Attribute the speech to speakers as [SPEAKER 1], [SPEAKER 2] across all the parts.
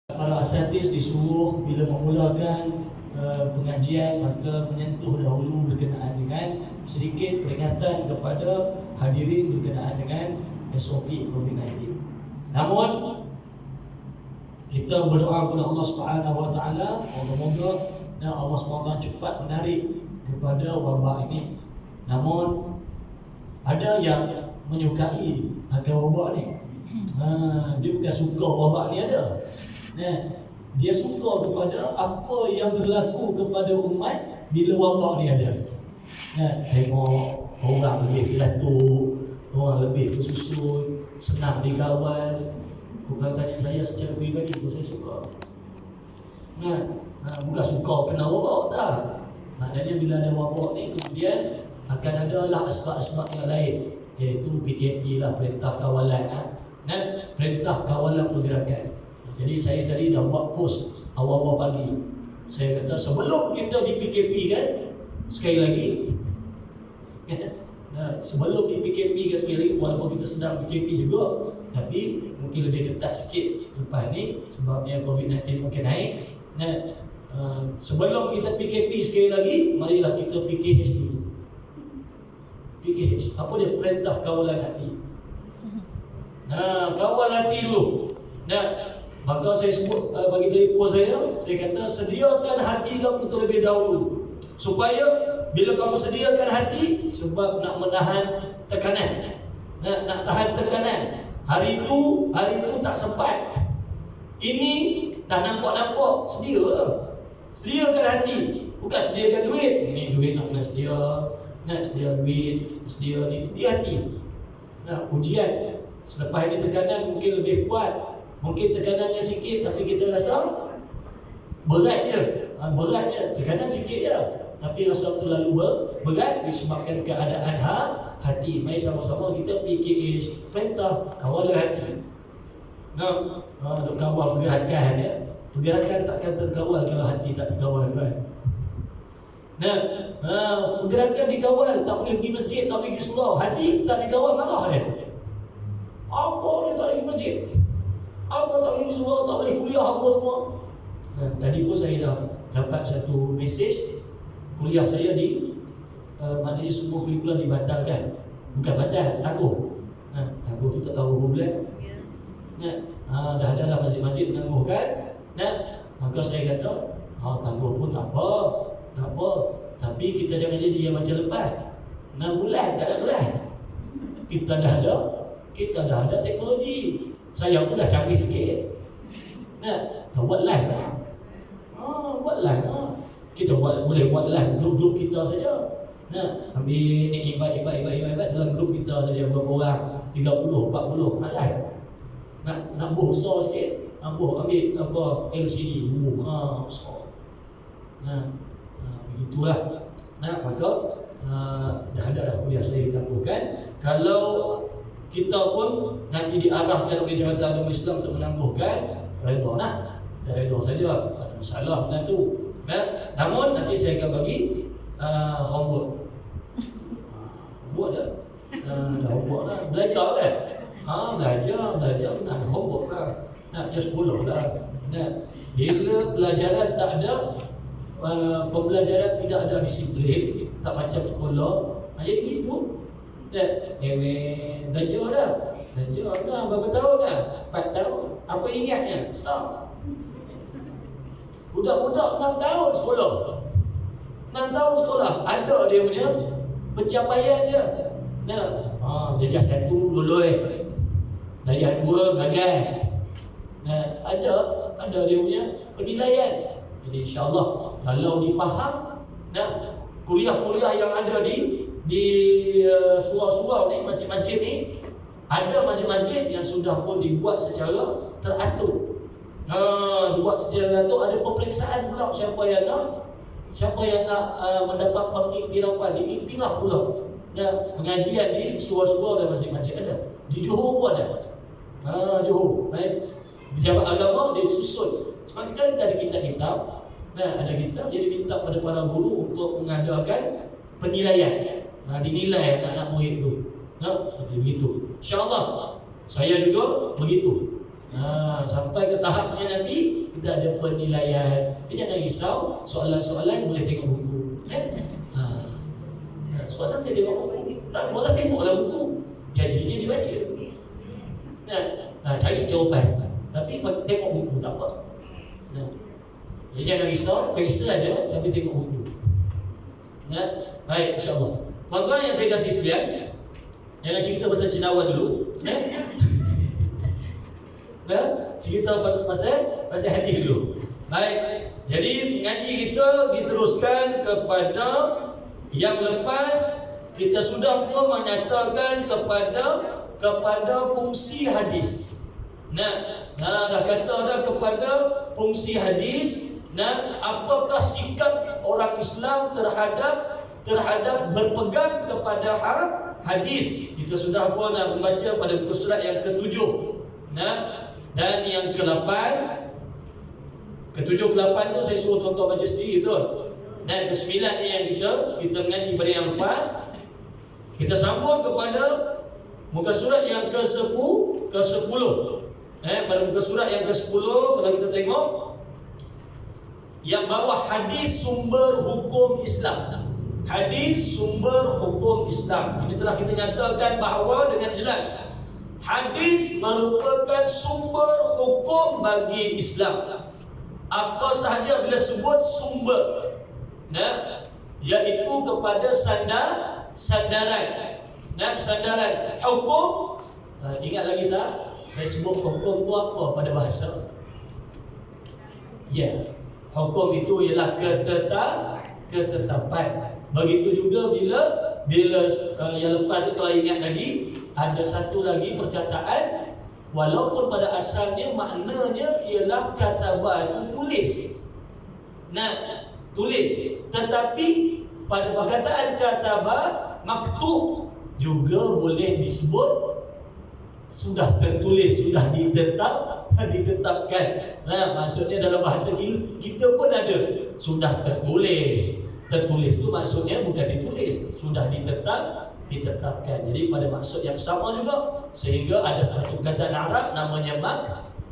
[SPEAKER 1] Para asatidz disuruh bila memulakan pengajian maka menyentuh dahulu berkenaan dengan sedikit peringatan kepada hadirin berkenaan dengan SOP COVID-19. Namun kita berdoa kepada Allah Subhanahu Wa Taala, moga-moga Allah SWT cepat menarik kepada wabak ini. Namun ada yang menyukai akan wabak ni. Dia bukan suka wabak ni ada. Dia suka kepada apa yang berlaku kepada umat bila wabak ni ada. Tengok orang lebih jatuh, orang lebih tersusun, senang dikawal. Bukan tanya saya secara pribadi pun saya suka. Bukan suka kena wabak tak. Maknanya bila ada wabak ni kemudian akan ada lah asbab-asbab yang lain, iaitu PKP lah, perintah kawalan dan perintah kawalan pergerakan. Jadi saya tadi dah buat post awal-awal pagi. Saya kata sebelum kita di PKP kan, sekali lagi sebelum di PKP kan sekali lagi, walaupun kita sedang PKP juga, tapi mungkin lebih ketat sikit lepas ni sebabnya COVID-19 mungkin naik. Sebelum kita PKP sekali lagi, marilah kita PKH dulu. PKH, apa dia? Perintah kawalan hati. Kawal hati dulu. Maka saya sebut bagi dari post saya kata sediakan hati kamu terlebih dahulu, supaya bila kamu sediakan hati, sebab nak menahan tekanan, nak tahan tekanan. Hari itu tak sempat. Ini dah nampak, sediakan hati, bukan sediakan duit. Ini duit nak kena sedia duit, sedia hati. Ujian selepas ini tekanan mungkin lebih kuat. Mungkin tekanannya sikit tapi kita rasa berat je. Tekanan sikit je tapi rasa terlalu berat disebabkan keadaan hati. Mari sama-sama kita PKH, perintah kawalan hati. Untuk kawal pergerakan ya. Pergerakan takkan terkawal kalau hati tak terkawal kan. Pergerakan dikawal, tak boleh pergi masjid, tak boleh pergi surau. Hati tak dikawal, marah dia. Apa dia tak pergi masjid? Apa tak boleh surau, tak boleh kuliah apa semua. Tadi pun saya dah dapat satu mesej, kuliah saya di maknanya semua kurikulum dibatalkan. Bukan batal, tangguh. Tangguh tu tak tahu berapa bulan. Dah ada lah masjid-masjid menangguhkan. Maka saya kata, tangguh pun tak apa. Tapi kita jangan jadi yang macam lepas 6 bulan tak ada kelas. Kita dah ada teknologi. Saya pun dah canggih sikit. Buat live lah. Buat live lah. Kita boleh buat live grup-grup kita saja. Ambil ni invite dalam grup kita saja berapa orang, 30, 40 nak live. Nak buh besar sikit. Ambil apa LCD besar. Begitulah. Maka dah ada kuliah saya ditangguhkan. Kalau kita pun nanti diarahkan oleh Jabatan Agama Islam untuk menangguhkan, redha lah. Dah redha saja, tak ada masalah benda tu. Namun nanti saya akan bagi homework. Buat dah. Dah homework lah. Belajar kan? Belajar nak ada homework lah. Nak just follow lah. Bila pelajaran tak ada, pembelajaran tidak ada disiplin, tak macam sekolah, jadi gitu. Belajar dah. Berapa tahun dah? 4 tahun. Apa ingatnya? Tak. Budak-budak 6 tahun sekolah. 6 tahun sekolah. Ada dia punya pencapaian dia. Darjah 1 lulus. Darjah 2 gagal. Ada dia punya penilaian. Jadi insya-Allah kalau dipaham, kuliah-kuliah yang ada di surau-surau ni, masjid-masjid ni, ada masjid-masjid yang sudah pun dibuat secara teratur. Dibuat secara teratur, ada peperiksaan pula siapa yang nak mendapat pengiktirafan, diiktiraf pula. Pengajian di surau-surau dan masjid-masjid ada. Di Johor pun ada. Johor, baik. Pejabat agama dia susun. Sebab kita ada kitab-kitab. Ada kitab, jadi minta pada para guru untuk mengadakan penilaian. Dinilai anak-anak murid tu. Begitu. InsyaAllah saya juga begitu. Sampai ke tahapnya nanti kita ada penilaian. Jangan risau, soalan-soalan boleh tengok buku. Soalan dia tengok buku, tak boleh tengoklah buku. Janjinya dibaca. Cari jawapan. Tapi tengok buku tak apa. Jadi jangan risau, periksa ada, tapi tengok buku. Baik, insyaAllah. Tuan-tuan yang saya kasih sekalian, jangan cerita pasal cendawan dulu. Cerita pasal hadis dulu. Baik. Jadi ngaji kita diteruskan kepada yang lepas. Kita sudah pun menyatakan kepada fungsi hadis. Dah kata dah kepada fungsi hadis. Apakah sikap orang Islam terhadap berpegang kepada hadis. Kita sudah pun membaca pada buku surat yang ke-7. Dan yang ke-8. Ke-7 ke-8 tu saya suruh tuan-tuan baca sendiri tu. Dan ke-9 ni yang kita mengaji pada yang lepas. Kita sambung kepada muka surat yang ke-10. Pada muka surat yang ke-10 kalau kita tengok yang bawah hadis sumber hukum Islam. Hadis sumber hukum Islam. Ini telah kita nyatakan bahawa dengan jelas hadis merupakan sumber hukum bagi Islam. Apa sahaja bila sebut sumber, iaitu kepada sandaran. Sandaran hukum. Ingat lagi tak? Saya sebut hukum itu apa pada bahasa? Hukum itu ialah ketetapan. Begitu juga bila yang lepas itu kalau ingat lagi, ada satu lagi perkataan, walaupun pada asalnya maknanya ialah kataba itu tulis. Tulis. Tetapi pada perkataan kataba, maktub juga boleh disebut sudah tertulis, sudah ditetapkan. Maksudnya dalam bahasa kita pun ada sudah tertulis. Tertulis itu maksudnya bukan ditulis, sudah ditetapkan. Jadi pada maksud yang sama juga, sehingga ada satu kata Arab namanya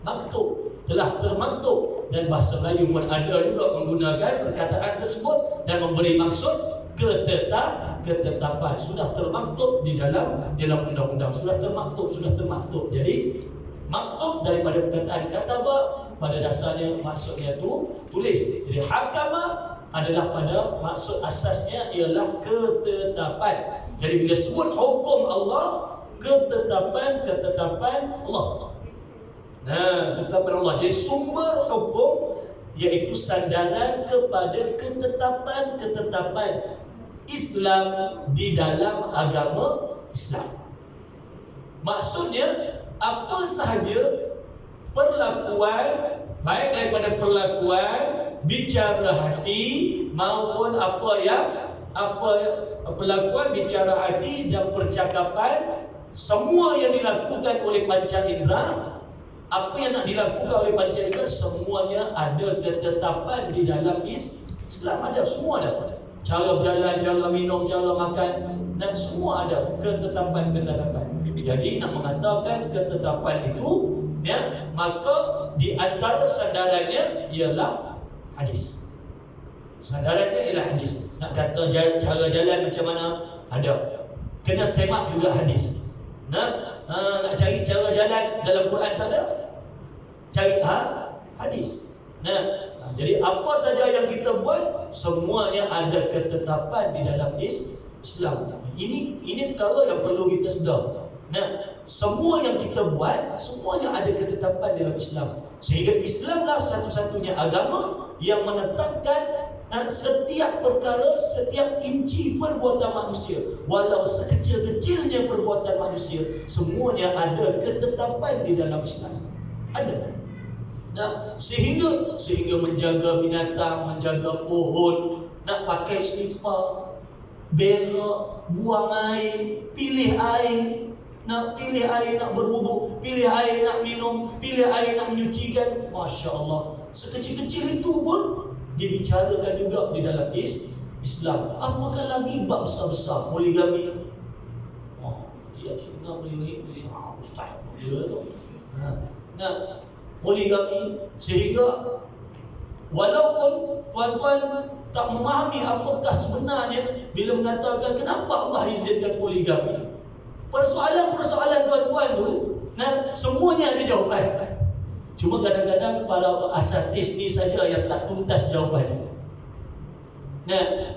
[SPEAKER 1] maktub, telah termaktub. Dan bahasa Melayu pun ada juga menggunakan perkataan tersebut dan memberi maksud ketetapan. Sudah termaktub di dalam undang-undang, sudah termaktub. Jadi maktub daripada perkataan kataba pada dasarnya maksudnya itu tulis. Jadi hakama adalah pada maksud asasnya ialah ketetapan. Jadi bila sebut hukum Allah, ketetapan Allah. Ketetapan Allah. Jadi sumber hukum iaitu sandaran kepada ketetapan Islam di dalam agama Islam. Maksudnya apa sahaja perlakuan, baik daripada perlakuan bicara hati maupun perlakuan bicara hati dan percakapan, semua yang dilakukan oleh panca indera, apa yang nak dilakukan oleh panca indera, semuanya ada ketetapan di dalam Islam. Ada, semua ada. Cara berjalan, cara minum, cara makan, dan semua ada ketetapan. Jadi nak mengatakan ketetapan itu, maka di antara sandarannya ialah hadis. Sandarannya ialah hadis. Nak kata cara jalan macam mana? Ada. Kena semak juga hadis. Nak cari cara jalan dalam Quran tak ada. Cari hadis. Jadi apa saja yang kita buat, semuanya ada ketetapan di dalam Islam. Ini perkara yang perlu kita sedar. Semua yang kita buat, semuanya ada ketetapan dalam Islam. Sehingga Islamlah satu-satunya agama yang menetapkan setiap perkara, setiap inci perbuatan manusia, walau sekecil-kecilnya perbuatan manusia, semuanya ada ketetapan di dalam Islam. Ada. Sehingga menjaga binatang, menjaga pohon, nak pakai selipar, berak, buang air, pilih air, nak berwuduk, pilih air nak minum, pilih air nak menyucikan. Masya Allah, sekecil-kecil itu pun dibicarakan juga di dalam Islam. Apakah lagi bab besar-besar, poligami. Tidak poligami, ustaz. poligami, sehingga walaupun tuan-tuan tak memahami apakah sebenarnya bila mengatakan kenapa Allah izinkan poligami, persoalan-persoalan tuan-tuan tu semuanya ada jawapan. Cuma kadang-kadang para asatis ni saja yang tak tuntas jawapannya.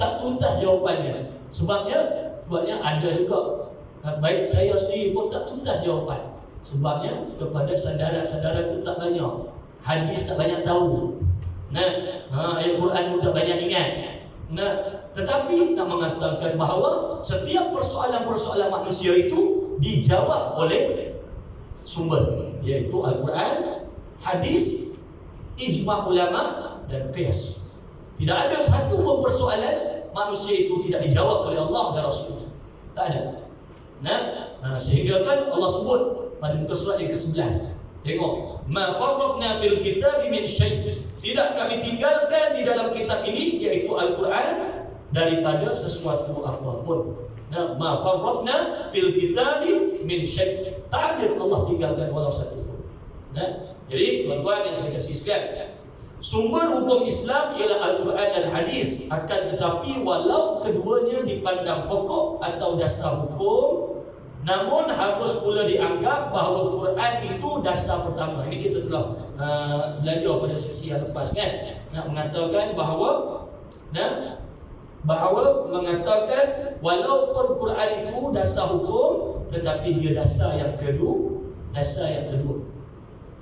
[SPEAKER 1] Tak tuntas jawapannya. Sebabnya ada juga, baik saya sendiri pun tak tuntas jawapan. Sebabnya kepada saudara-saudara tu tak banyak, hadis tak banyak tahu, ayat Quran pun tak banyak ingat. Tetapi nak mengatakan bahawa setiap persoalan-persoalan manusia itu dijawab oleh sumber, iaitu Al-Quran, hadis, ijma' ulama dan qiyas. Tidak ada satu pun persoalan manusia itu tidak dijawab oleh Allah dan Rasul. Tak ada. Sehingga kan Allah sebut pada muka surat yang ke-11. Tengok, ma farraqna fil kitabi min syai'. Tidak kami tinggalkan di dalam kitab ini, iaitu Al-Quran, daripada sesuatu apapun. Ma farraqna fil kitabi min syai'. Tak ada Allah tinggalkan walau satu pun. Jadi tuan-tuan yang saya kasih sekalian, sumber hukum Islam ialah Al-Quran dan hadis. Akan tetapi walau keduanya dipandang pokok atau dasar hukum, namun harus pula dianggap bahawa Quran itu dasar pertama. Ini kita telah belajar pada sesi yang lepas kan, nak mengatakan bahawa mengatakan walaupun Quran itu dasar hukum, tetapi dia dasar yang kedua.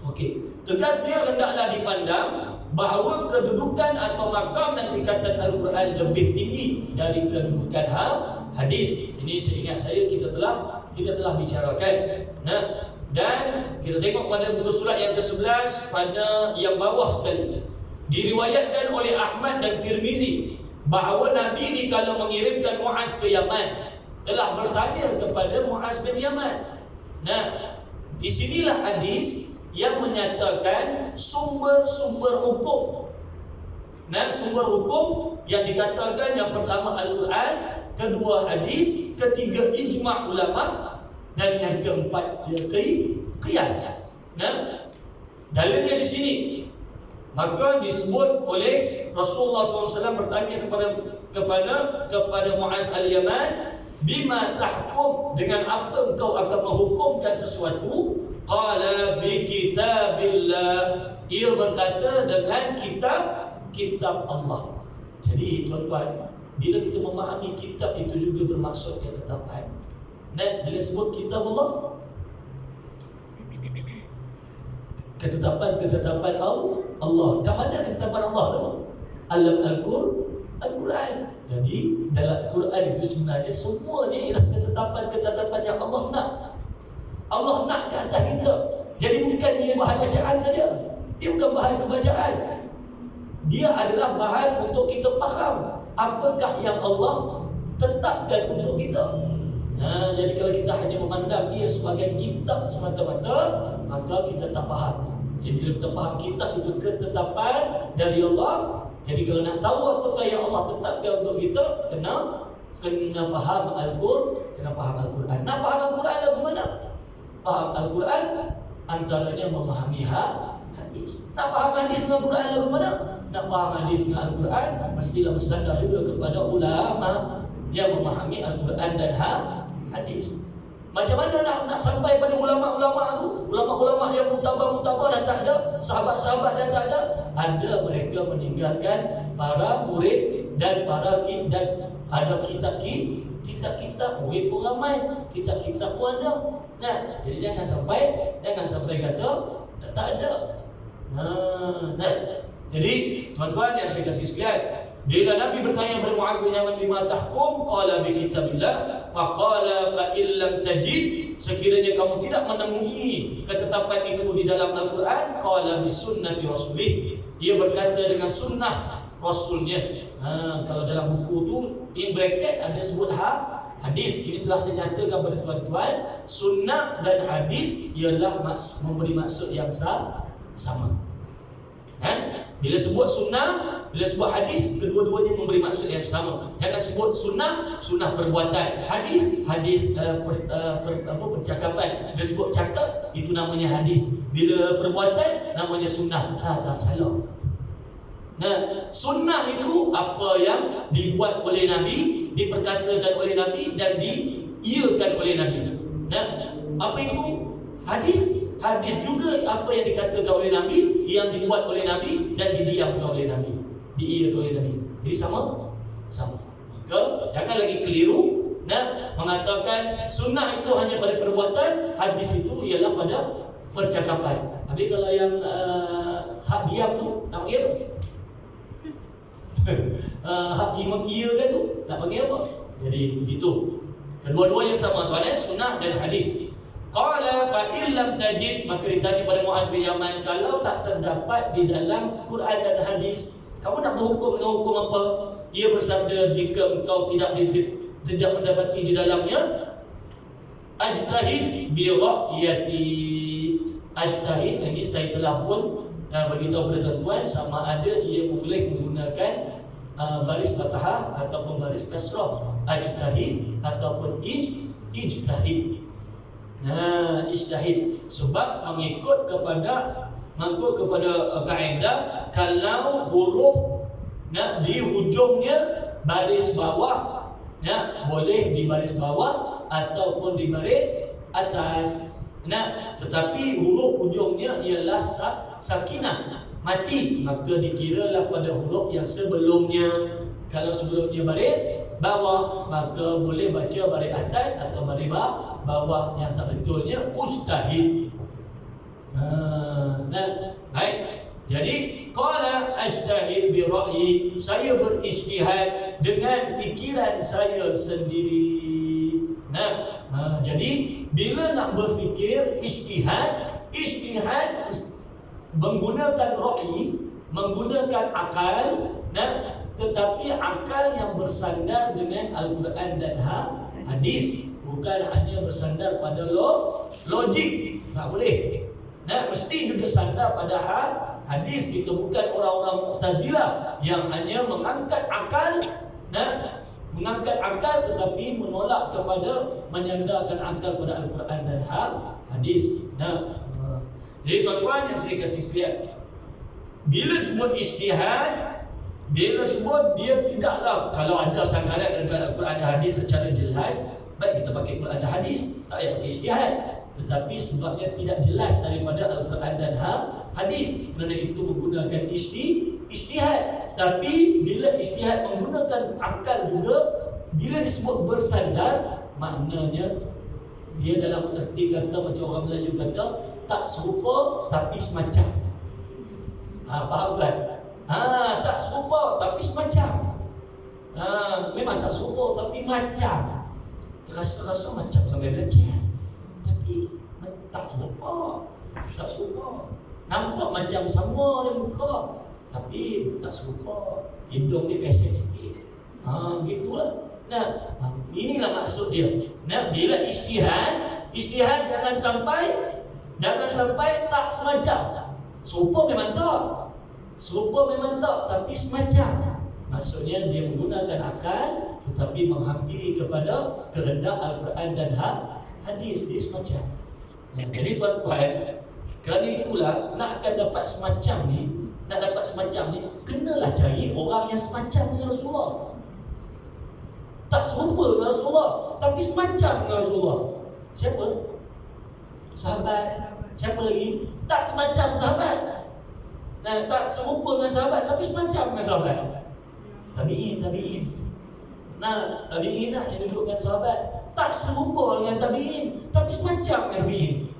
[SPEAKER 1] Okey, tegas dia hendaklah dipandang bahawa kedudukan atau makam dan tingkatan Al-Quran lebih tinggi dari kedudukan hadis. Ini seingat saya kita telah bicarakan. Dan kita tengok pada muka surat yang ke-11 pada yang bawah sekali, diriwayatkan oleh Ahmad dan Tirmizi bahawa Nabi dikala mengirimkan Muaz ke Yaman telah bertanya kepada Muaz bin Yaman. Di sinilah hadis yang menyatakan sumber-sumber hukum. Sumber hukum yang dikatakan yang pertama Al-Quran, kedua hadis, ketiga ijma' ulama, dan yang keempat qiyas. Dalilnya di sini. Maka disebut oleh Rasulullah SAW bertanya kepada Muaz al-Yaman, bima tahkum, dengan apa engkau akan menghukumkan sesuatu? Qala bi kitabillah. Ia berkata dengan kitab Allah. Jadi tuan-tuan, bila kita memahami kitab itu juga bermaksud ketetapan. Bila sebut kitab Allah, ketetapan Allah. Kat mana ketetapan Allah tu? Al-Quran. Jadi dalam Quran itu sebenarnya semuanya ialah ketetapan yang Allah nak. Allah nak ke atas kita. Jadi bukan ia bahan bacaan saja. Dia bukan bahan pembacaan. Dia adalah bahan untuk kita faham apakah yang Allah tetapkan untuk kita. Jadi kalau kita hanya memandang ia sebagai kitab semata-mata, maka kita tak faham. Jadi bila kita faham kitab itu ketetapan dari Allah, jadi kalau nak tahu apakah yang Allah tetapkan untuk kita, kena faham Al-Quran. Nak faham Al-Quran lagu mana? Faham Al-Quran antaranya memahami hadis. Nak faham hadis dengan Quran lagu mana? Nak faham hadis dengan Al-Quran, mestilah bersandar juga kepada ulama yang memahami Al-Quran dan hadis. Macam mana nak sampai pada ulama-ulama tu? Ulama-ulama yang mutabar dah tak ada, sahabat-sahabat dah tak ada. Ada mereka meninggalkan para murid dan dan ada kitab-kitab murid pun ramai, kitab-kitab pun ada. Jadi jangan sampai kata tak ada. Jadi tuan-tuan yang saya kasih sekalian, bila Nabi bertanya kepada Muaz bin Yaman bima tahkum, qala bi kitabillah, faqala fa illam tajid, sekiranya kamu tidak menemui ketetapan itu di dalam Al-Quran, qala bi sunnati rasulih, ia berkata dengan sunnah rasulnya. Kalau dalam buku tu in bracket ada sebut hadis. Ini telah saya nyatakan kepada tuan-tuan, sunnah dan hadis ialah memberi maksud yang sama. Bila sebut sunnah, bila sebut hadis, kedua-duanya memberi maksud yang sama. Jangan sebut sunnah perbuatan. Hadis percakapan. Bila sebut cakap, itu namanya hadis. Bila perbuatan, namanya sunnah. Tak salah. Nah, sunnah itu apa yang dibuat oleh Nabi, diperkatakan oleh Nabi dan diiyakan oleh Nabi. Nah, apa itu hadis? Hadis juga apa yang dikatakan oleh Nabi, yang dibuat oleh Nabi dan didiamkan oleh Nabi, diiyakan oleh Nabi. Jadi sama. Maka jangan lagi keliru mengatakan sunnah itu hanya pada perbuatan, hadis itu ialah pada percakapan. Tapi kalau yang hak diam tu nak panggil apa? Hak imam iakan tu nak panggil apa? Jadi begitu. Kedua-duanya sama tuan, sunnah dan hadis. Qala fa illam tajid, maka ditanya pada Muaz bin Yaman, kalau tak terdapat di dalam Quran dan hadis, kamu nak berhukum dengan hukum apa? Ia bersabda, jika engkau tidak mendapati di dalamnya, ajtahid bi ra'yati. Ajtahid ini saya telah pun beritahu kepada tuan, sama ada ia boleh menggunakan baris fathah ataupun baris kasrah, ajtahid ataupun ijtahid. Ijtihad, sebab mengikut kepada kaedah, kalau huruf di hujungnya baris bawah, boleh di baris bawah ataupun di baris atas. Tetapi huruf hujungnya ialah sakinah, mati, maka dikiralah pada huruf yang sebelumnya. Kalau sebelumnya baris bawah, maka boleh baca baris atas atau baris bawah, yang tak betulnya mujtahid. Baik. Jadi qala ajtahid bi ra'yi, saya berijtihad dengan fikiran saya sendiri. Jadi bila nak berfikir ijtihad menggunakan ra'yi, menggunakan akal, tetapi akal yang bersandar dengan Al-Quran dan hadis, bukan hanya bersandar pada logik. Tak boleh. Mesti juga sandar pada hadis. Kita bukan orang-orang Mu'tazilah yang hanya mengangkat akal, tetapi menolak kepada menyandarkan akal pada Al-Quran dan hadis. Jadi tuan-tuan yang saya kasih lihat, bila sebut ijtihad, bila sebut dia tidaklah, kalau ada sandaran daripada Al-Quran dan hadis secara jelas, baik kita pakai Quran dan hadis, tak payah pakai ijtihad. Tetapi sebabnya tidak jelas daripada Al-Quran dan hadis, kerana itu menggunakan ijtihad. Tapi bila ijtihad menggunakan akal juga, bila disebut bersandar, maknanya dia dalam erti kata, macam orang Melayu kata, tak serupa tapi semacam. Faham kan? Tak serupa tapi semacam. Memang tak serupa tapi macam. Rasa-rasa macam sampai belajar, tapi tak serupa. Nampak macam sama dia muka, tapi tak serupa. Hidung dia pesek sikit. Gitulah. Inilah maksud dia. Bila ijtihad jangan sampai tak semacam. Serupa memang tak, tapi semacam. Maksudnya dia menggunakan akal tetapi menghampiri kepada kehendak Al-Quran dan hadis. Dia semacam. Jadi tuan-tuan, kerana itulah nak dapat semacam ni, kenalah cari orang yang semacam dengan Rasulullah. Tak serupa dengan Rasulullah, tapi semacam dengan Rasulullah. Siapa? Sahabat. Siapa lagi? Tak semacam sahabat. Tak serupa dengan sahabat, tapi semacam dengan sahabat. Tabi'in. Tabi'in lah yang duduk dengan sahabat. Tak serupa dengan tabi'in, tapi semacam dengan tabi'in.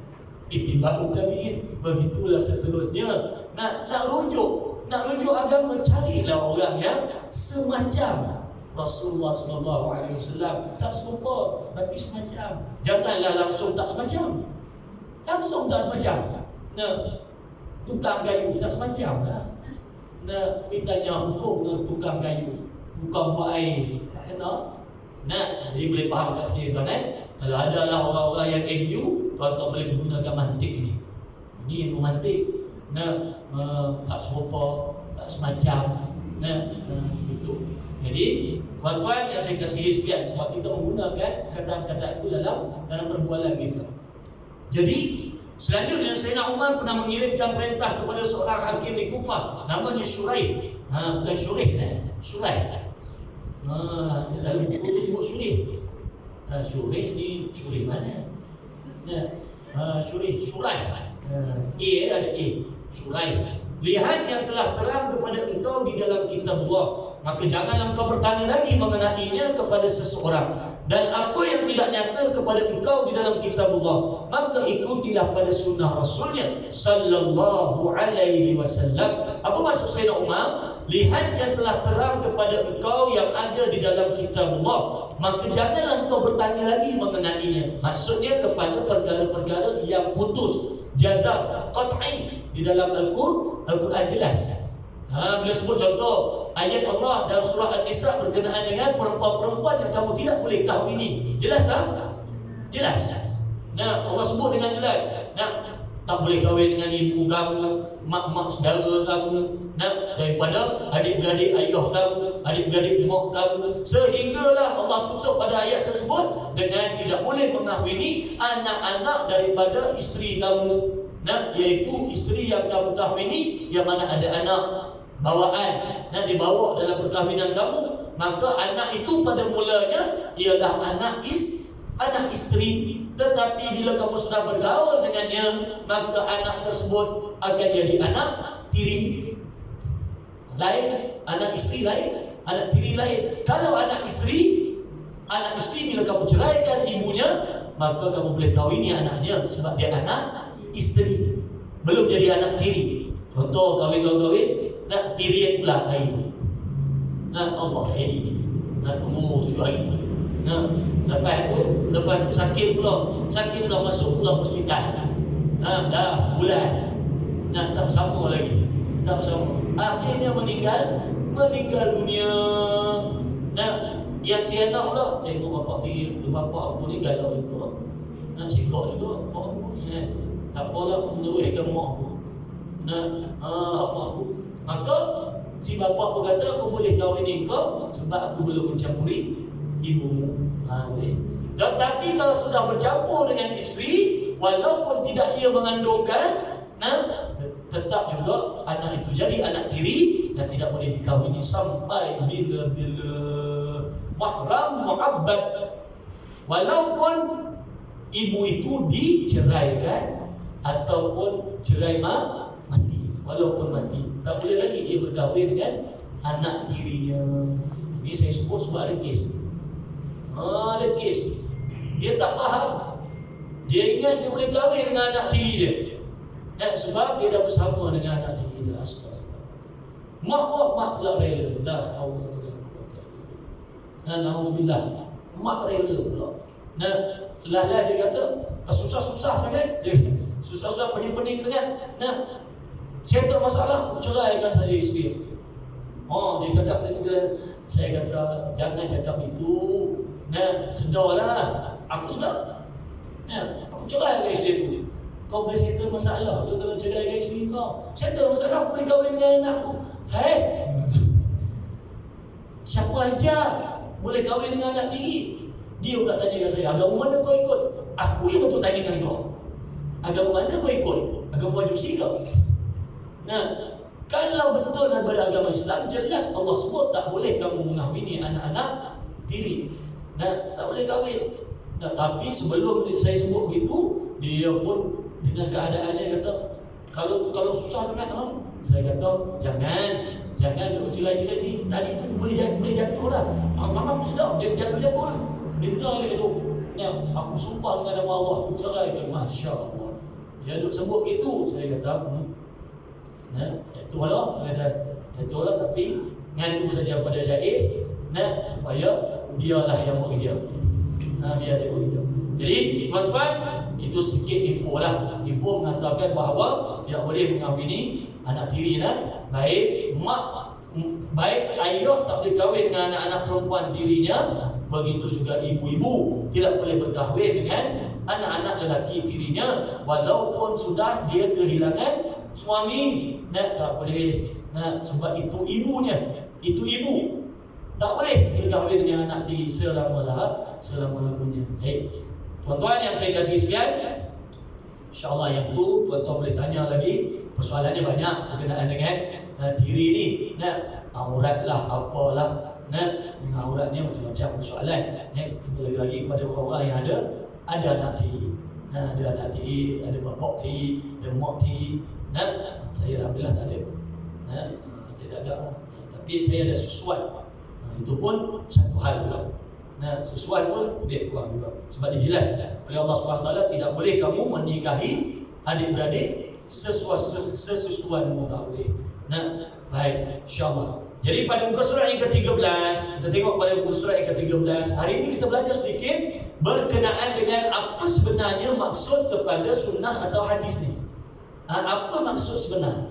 [SPEAKER 1] Ittiba'u tabi'in. Begitulah seterusnya. Nak rujuk agama, carilah orang yang semacam Rasulullah SAW. Tak serupa, tapi semacam. Janganlah langsung tak semacam. Tukang kayu tak semacam lah. Mintanya hukum dengan tukang kayu, bukan buat air, tak kena. Jadi boleh faham kat sini tuan. Kalau adalah orang-orang yang AQ, tuan-tuan boleh gunakan mantik ini. Ini ilmu mantik. Tak serupa, semacam. Itu. Jadi tuan-tuan yang saya kasih sekalian, sebab kita menggunakan kata-kata itu dalam perbualan kita. Jadi selanjutnya Sayyidina Umar pernah mengirimkan perintah kepada seorang hakim di Kufah, namanya Shuraih. Bukan Shuraih, Shuraih. Lalu buku itu sebut Shuraih. Shuraih ni Shuraih mana? Shuraih. Ada A. Shuraih. Lihat yang telah terang kepada engkau di dalam kitab Allah, maka janganlah engkau bertanya lagi mengenainya kepada seseorang. Dan apa yang tidak nyata kepada engkau di dalam kitab Allah, maka ikutilah pada sunnah Rasulnya sallallahu alaihi wasallam. Apa maksud Sayyidina Umar? Lihat yang telah terang kepada engkau yang ada di dalam kitab Allah, maka janganlah engkau bertanya lagi mengenainya. Maksudnya kepada perkara-perkara yang putus, jazam, qat'i di dalam Al-Quran jelas. Bila sebut contoh ayat Allah dalam surah An-Nisa berkenaan dengan perempuan-perempuan yang kamu tidak boleh kahwini. Jelas tak? Jelas. Allah sebut dengan jelas. Tak boleh kahwin dengan ibu kamu, mak-mak saudara kamu, daripada adik-beradik ayah kamu, adik-beradik mak kamu, sehinggalah Allah tutup pada ayat tersebut dengan tidak boleh mengahwini anak-anak daripada isteri kamu. Iaitu isteri yang kamu kahwini yang mana ada anak bawaan dibawa dalam perkahwinan kamu, maka anak itu pada mulanya ialah anak isteri. Tetapi bila kamu sudah bergaul dengannya, maka anak tersebut akan jadi anak tiri. Lain, anak isteri lain, anak tiri lain. Kalau anak isteri bila kamu ceraikan ibunya, maka kamu boleh kahwini anaknya sebab dia anak isteri, belum jadi anak tiri. Contoh kahwin, nak period pula hari itu. Allah ini. Umur 7 hari. Lepas sakit pula masuk pula hospital. Dah bulan. Tak bersama lagi. Tak bersama. Akhirnya meninggal dunia. Yang si anak pula tengok bapak tiri, bapak aku ni galau juga. Sikap juga bapak aku ni. Tak apalah meneruskan mak aku. Apa aku. Maka si bapak berkata, aku boleh kahwin kau sebab aku belum mencampuri ibumu. Tetapi kalau sudah bercampur dengan isteri, walaupun tidak ia mengandungkan, tetap juga anak itu jadi anak tiri dan tidak boleh dikahwini sampai bila-bila. Mahram mu'abbad. Walaupun ibu itu diceraikan ataupun cerai mati, walaupun mati, tak boleh lagi dia berkahwin dengan anak tirinya. Ini saya sebut sebab ada kes. Ada kes. Dia tak faham. Dia ingat dia boleh kahwin dengan anak tiri dia. Sebab dia dah bersama dengan anak tiri dia. Astagfirullah. Mak pula rela. Alhamdulillah. Mak rela pula. Lah dia kata susah-susah sangat. Susah-susah pening-pening sangat. Saya tak masalah, ceraikan saja isteri. Dia cakap juga. Saya kata jangan cakap itu. Sedarlah. Aku sudah. Aku ceraikan isteri itu. Kau boleh settle masalah kalau ceraikan isteri kau. Settle masalah, aku boleh kahwin dengan anakku. Siapa ajar boleh kahwin dengan anak tiri? Dia pula tanya dengan saya, agama mana kau ikut? Aku yang betul tanya dengan kau. Agama mana kau ikut? Agama Majusi kau? Kalau betul daripada agama Islam, jelas Allah sebut tak boleh kamu mengahwini anak-anak tiri. Tak boleh kahwin. Tapi sebelum saya sebut begitu, dia pun dengan keadaannya kata, kalau susah sangat, saya kata jangan cerai-cerai ni. Tadi tu boleh jatuh lah. Mama aku sedar dia jatuh lah. Dia dengar dia kata, aku sumpah dengan nama Allah, aku cerai. Masya Allah. Dia duduk sebut gitu. Saya kata, jatuh lah, tapi ngadu saja pada jais, supaya dialah yang bekerja. Dia ada bekerja. Jadi tuan-tuan, itu sedikit info lah. Info mengatakan bahawa tidak boleh mengahwini anak tiri baik ayah tak boleh kahwin dengan anak-anak perempuan tirinya, begitu juga ibu-ibu tidak boleh berkahwin dengan anak-anak lelaki tirinya walaupun sudah dia kehilangan suami. Tak boleh Sebab itu ibunya, itu ibu. Tak boleh berkahwin dengan anak tiri selama-lamanya. Baik. Tuan-tuan yang saya kasih sekalian, insya-Allah yang tu tuan-tuan boleh tanya lagi. Persoalannya banyak berkenaan dengan tiri ni. Aurat lah, apalah. Auratnya macam-macam persoalan. Lagi-lagi kepada orang-orang yang ada anak tiri. Ada anak tiri, ada bapak tiri, ada mak tiri. Saya alhamdulillah tak ada. Saya tak ada. Tapi saya ada susuan. Itu pun satu hal juga. Susuan pun lebih kurang juga. Sebab dijelas oleh Allah SWT, tidak boleh kamu menikahi adik-beradik sesusuanmu, tak boleh. Baik, insyaAllah. Jadi pada muka surat yang ke-13, kita tengok pada muka surat yang ke-13. Hari ini kita belajar sedikit berkenaan dengan apa sebenarnya maksud kepada sunnah atau hadis ni. Apa maksud sebenar?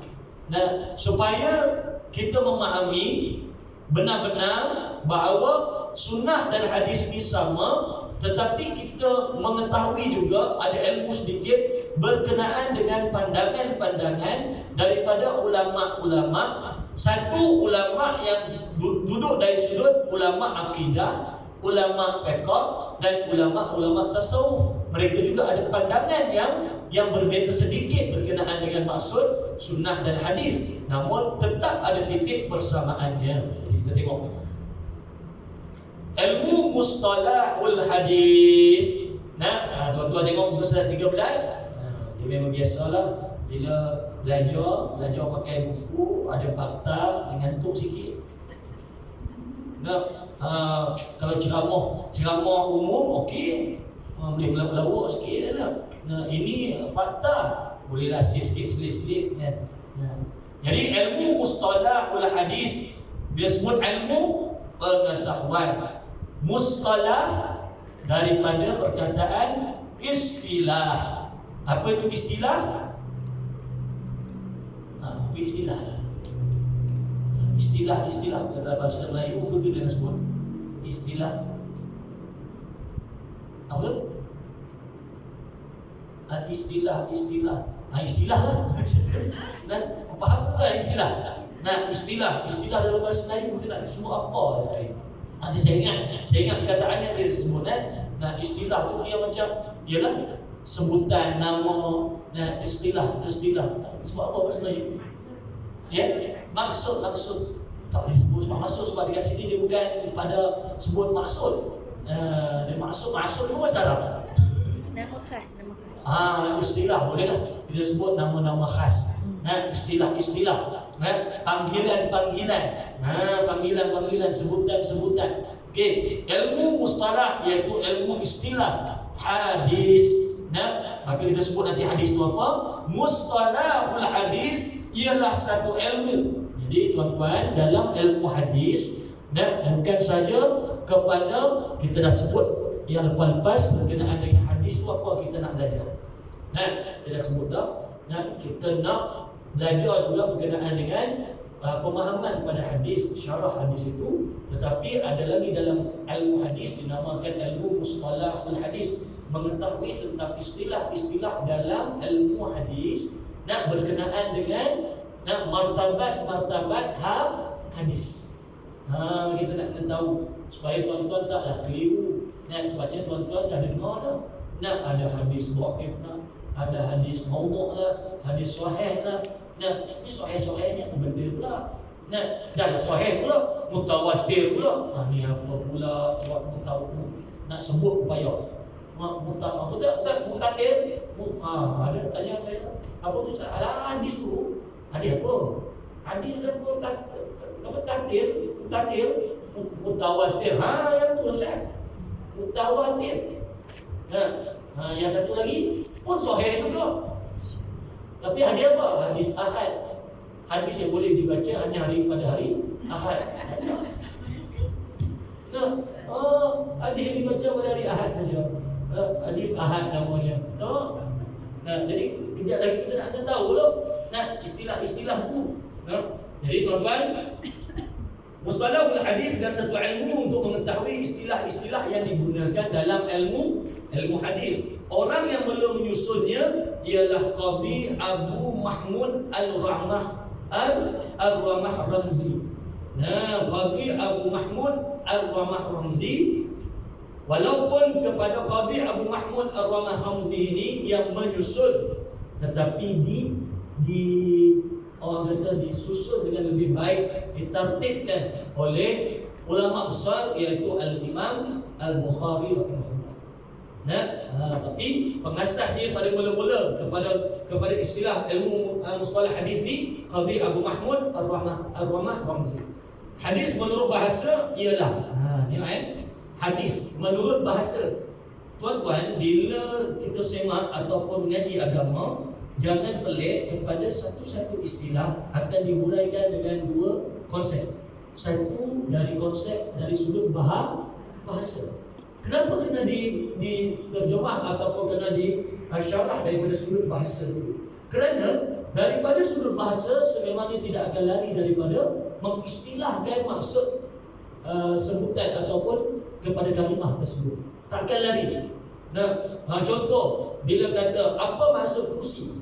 [SPEAKER 1] Supaya kita memahami benar-benar bahawa sunnah dan hadis ini sama, tetapi kita mengetahui juga ada ilmu sedikit berkenaan dengan pandangan-pandangan daripada ulama-ulama. Satu ulama yang duduk dari sudut ulama akidah, ulama fiqh dan ulama-ulama tasawuf. Mereka juga ada pandangan yang berbeza sedikit berkenaan dengan maksud sunnah dan hadis, namun tetap ada titik persamaannya. Jadi kita tengok ilmu mustalahul hadis. Tuan-tuan tengok muka surat 13. Dia memang biasalah bila belajar pakai buku, ada fakta, mengantuk sikit. Kalau ceramah umum okey, boleh melawak sikit lah. Ini fakta, bolehlah sikit-sikit selit-selit kan. Jadi ilmu mustalahul hadis, bila sebut ilmu pengetahuan, mustalah daripada perkataan istilah. Apa itu istilah? Istilah dalam bahasa Melayu begitu dia sebut. Istilah apa? Istilah lah. Dan faham bukan istilah? Istilah dalam bahasa Melayu kita nak sebut apa tadi? Nanti saya ingat perkataannya saya sebut. Istilah tu dia macam ialah sebutan nama. Istilah sebab apa bahasa Melayu? Maksud tak boleh sebut maksud sebab dekat sini dia bukan pada sebut maksud. Dia maksud itu bahasa Arab.
[SPEAKER 2] Nama khas.
[SPEAKER 1] Istilah boleh lah. Dia sebut nama-nama khas. Istilah. Panggilan, sebutan. Okey, ilmu mustalah iaitu ilmu istilah hadis. Maka kita sebut nanti hadis itu apa? Mustalahul hadis ialah satu ilmu. Jadi tuan-tuan, dalam ilmu hadis bukan saja kepada kita dah sebut yang lepas-lepas berkenaan dengan hadis itu apa kita nak belajar. Kita dah sebut dah. Kita nak belajar juga berkenaan dengan pemahaman pada hadis, syarah hadis itu. Tetapi ada lagi dalam ilmu hadis dinamakan ilmu mustalahul hadis, mengetahui tentang istilah-istilah dalam ilmu hadis berkenaan dengan martabat hadis. Kita nak tahu supaya tuan-tuan taklah keliru. Sebabnya tuan-tuan dah dengar dah. Ada hadis dhaif lah, ada hadis maudhu' lah, hadis sahih lah. Ini sahih-sahihnya apa benda pula? Dan sahih pula, mutawatir pula. Ni apa pula buat mutawatir? Nak sebut payah. Mutawatir. Ada tanya saya. Apa tu? Hadis tu. Hadis apa? Hadis apa? Mutawatir. Mutawatir. Yang tu Ustaz. Mutawatir. Yang satu lagi pun sahih juga. Tapi hadis apa? Hadis ahad. Hadis yang boleh dibaca hanya pada hari ahad. Hadis yang dibaca pada hari ahad saja. Hadis ahad namanya. Jadi kejap lagi kita nak tahu loh. Istilah-istilah tu. Jadi tuan-tuan, mustalahul hadis adalah satu ilmu untuk mengetahui istilah-istilah yang digunakan dalam ilmu hadis. Orang yang mula menyusunnya ialah Qadhi Abu Mahmud Al-Rahmah Ar-Ramah Ramzi. Nah, Qadhi Abu Mahmud Ar-Ramah Ramzi, walaupun kepada Qadhi Abu Mahmud Ar-Ramah Ramzi ini yang menyusun, tetapi orang kata disusun dengan lebih baik, ditertibkan oleh ulama besar, iaitu Al-Imam Al-Bukhari rahimahullah. Nah, tapi pengasasnya pada mula-mula kepada istilah ilmu mustalah hadis ni Qadhi Abu Mahmud Ar-Ramah Ramzi. Hadis menurut bahasa ialah hadis menurut bahasa. Tuan-tuan, bila kita semak ataupun mengaji agama, jangan pelik kepada satu-satu istilah akan dihuraikan dengan dua konsep. Satu dari konsep dari sudut bahasa. Kenapa kena diterjemah ataupun kena disyarah daripada sudut bahasa itu? Kerana daripada sudut bahasa sememangnya tidak akan lari daripada mengistilahkan maksud sebutan ataupun kepada kalimah tersebut. Tak akan lari. Nah, contoh bila kata apa maksud kursi?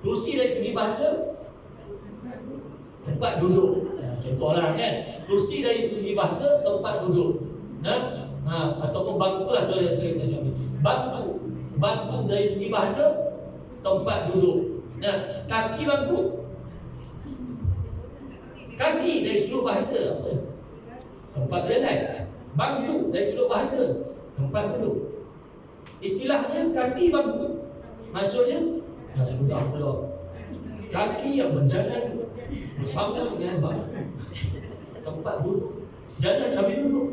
[SPEAKER 1] Kursi dari segi bahasa tempat duduk. Contohlah kan. Kursi dari segi bahasa tempat duduk. Ataupun bangku lah kalau saya kata bangku. Bangku dari segi bahasa tempat duduk. Nah, kaki bangku. Kaki dari sudut bahasa apa? Tempat berjalan. Bangku dari sudut bahasa tempat duduk. Istilahnya kaki bangku. Maksudnya sudah pula kaki yang berjalan bersama dengan bangku. Tempat duduk. Jalan sambil duduk.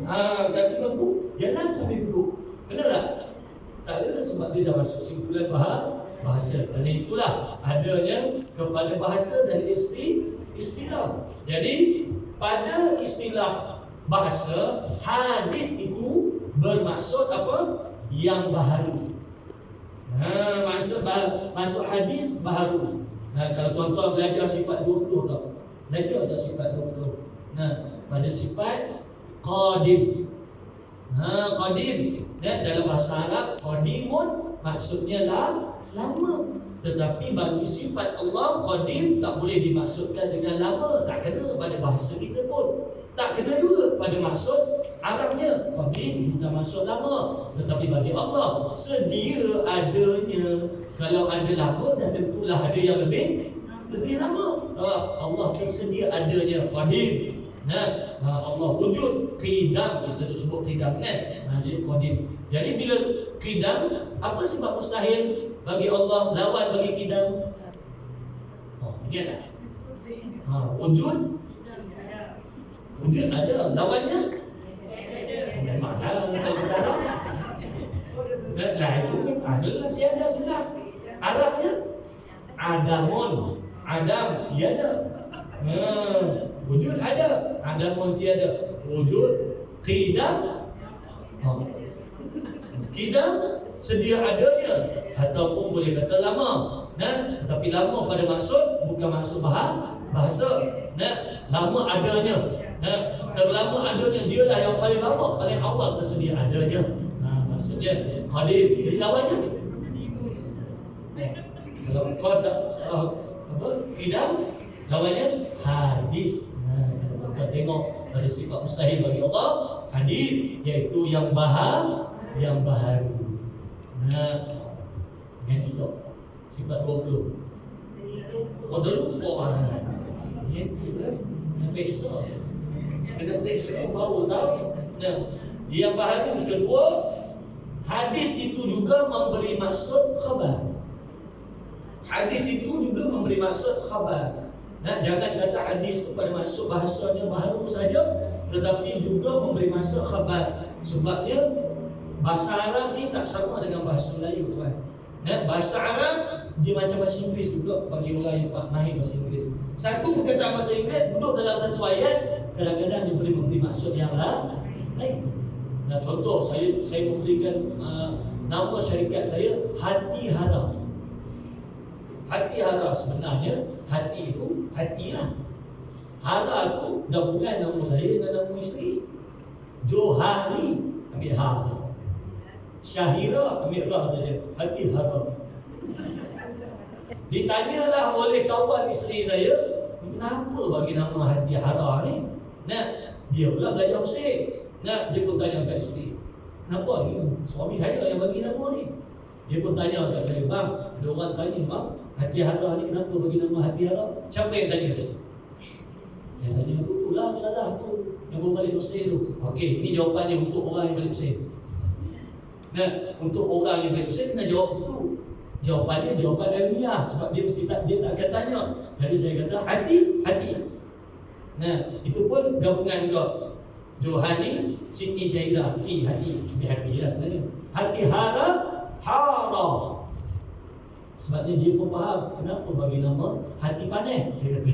[SPEAKER 1] Kaki bangku jalan sambil duduk. Kena tak? Tak ada, sebab dia dah masuk simpulan bahasa. Kerana itulah adanya kepada bahasa dari istilah. Jadi pada istilah bahasa, hadis itu bermaksud apa? Yang baharu. Maksud hadis baharu. Kalau tuan-tuan belajar sifat 20 tau. Belajar tak sifat 20? Pada sifat qadim. Qadim. Dalam bahasa Arab, qadimun maksudnya lama. Tetapi bagi sifat Allah, qadim tak boleh dimaksudkan dengan lama. Tak kena pada bahasa kita pun. Tak kena juga pada maksud Arabnya. Qadim bukan maksud lama. Tetapi bagi Allah, sedia adanya. Kalau ada lama, dah tentulah ada yang lebih lama. Allah tersedia adanya qadim. Allah wujud qidam, kita sebut qidam kan. Jadi qadim. Jadi bila qidam, apa sebab mustahil bagi Allah lawan bagi qidam? Ini ada. Wujud ada, lawannya mana kalau Arab? Nah itu adalah tiada sudah. Arabnya Adamun, Adam tiada. Wujud ada, Adamun tiada. Wujud qidam. Qidam sedia adanya ataupun boleh kata lama. Tetapi lama pada maksud bukan maksud bahasa. Lama adanya. Terlama adanya, dia lah yang paling lama, paling awal tersedia adanya. Maksudnya qadim. Jadi lawannya kalau kau tak qidam, lawannya hadis. Kalau kita tengok pada sifat mustahil bagi Allah, hadis iaitu yang baharu. Yang kita sifat 20. Dulu yang periksa. Kena periksa baru tahu. Yang baharu kedua, hadis itu juga memberi maksud khabar. Hadis itu juga memberi maksud khabar. Jangan kata hadis kepada maksud bahasanya baharu saja, tetapi juga memberi maksud khabar. Sebabnya bahasa Arab ni tak sama dengan bahasa Melayu, tuan. Bahasa Arab dia macam bahasa Inggeris juga bagi orang yang mahir bahasa Inggeris. Satu perkataan bahasa Inggeris duduk dalam satu ayat, kadang-kadang dia boleh memberi maksud yang lain. Contoh, saya memberikan nama syarikat saya Hati Hara. Hati Hara, sebenarnya hati itu hatilah. Hara itu gabungan nama saya dan nama isteri. Johari ambil ha. Syahira ambil ra saja. Hati Hara. Ditanyalah oleh kawan isteri saya, kenapa bagi nama hati hara ni? Nah, dia pula belajar Mesir. Nah, dia pun tanya kat isteri, kenapa ni? Suami saya yang bagi nama ni. Dia pun tanya kat saya, bang, ada orang tanya, bang, hati hara ni kenapa bagi nama hati hara? Siapa yang tanya tu? Saya tanya tu, itulah salah tu yang berbalik Mesir tu. Okey, ni jawapannya untuk orang yang balik Mesir. Nah, untuk orang yang balik Mesir kena jawab tu. Jawapannya jawapan ilmiah, sebab dia mesti tak, dia tak akan tanya. Jadi saya kata hati. Nah, itu pun gabungan juga. Johani, Siti Syairah, hati lah sebenarnya. Hati hara. Sebabnya dia pun faham kenapa bagi nama hati panas. Dia kata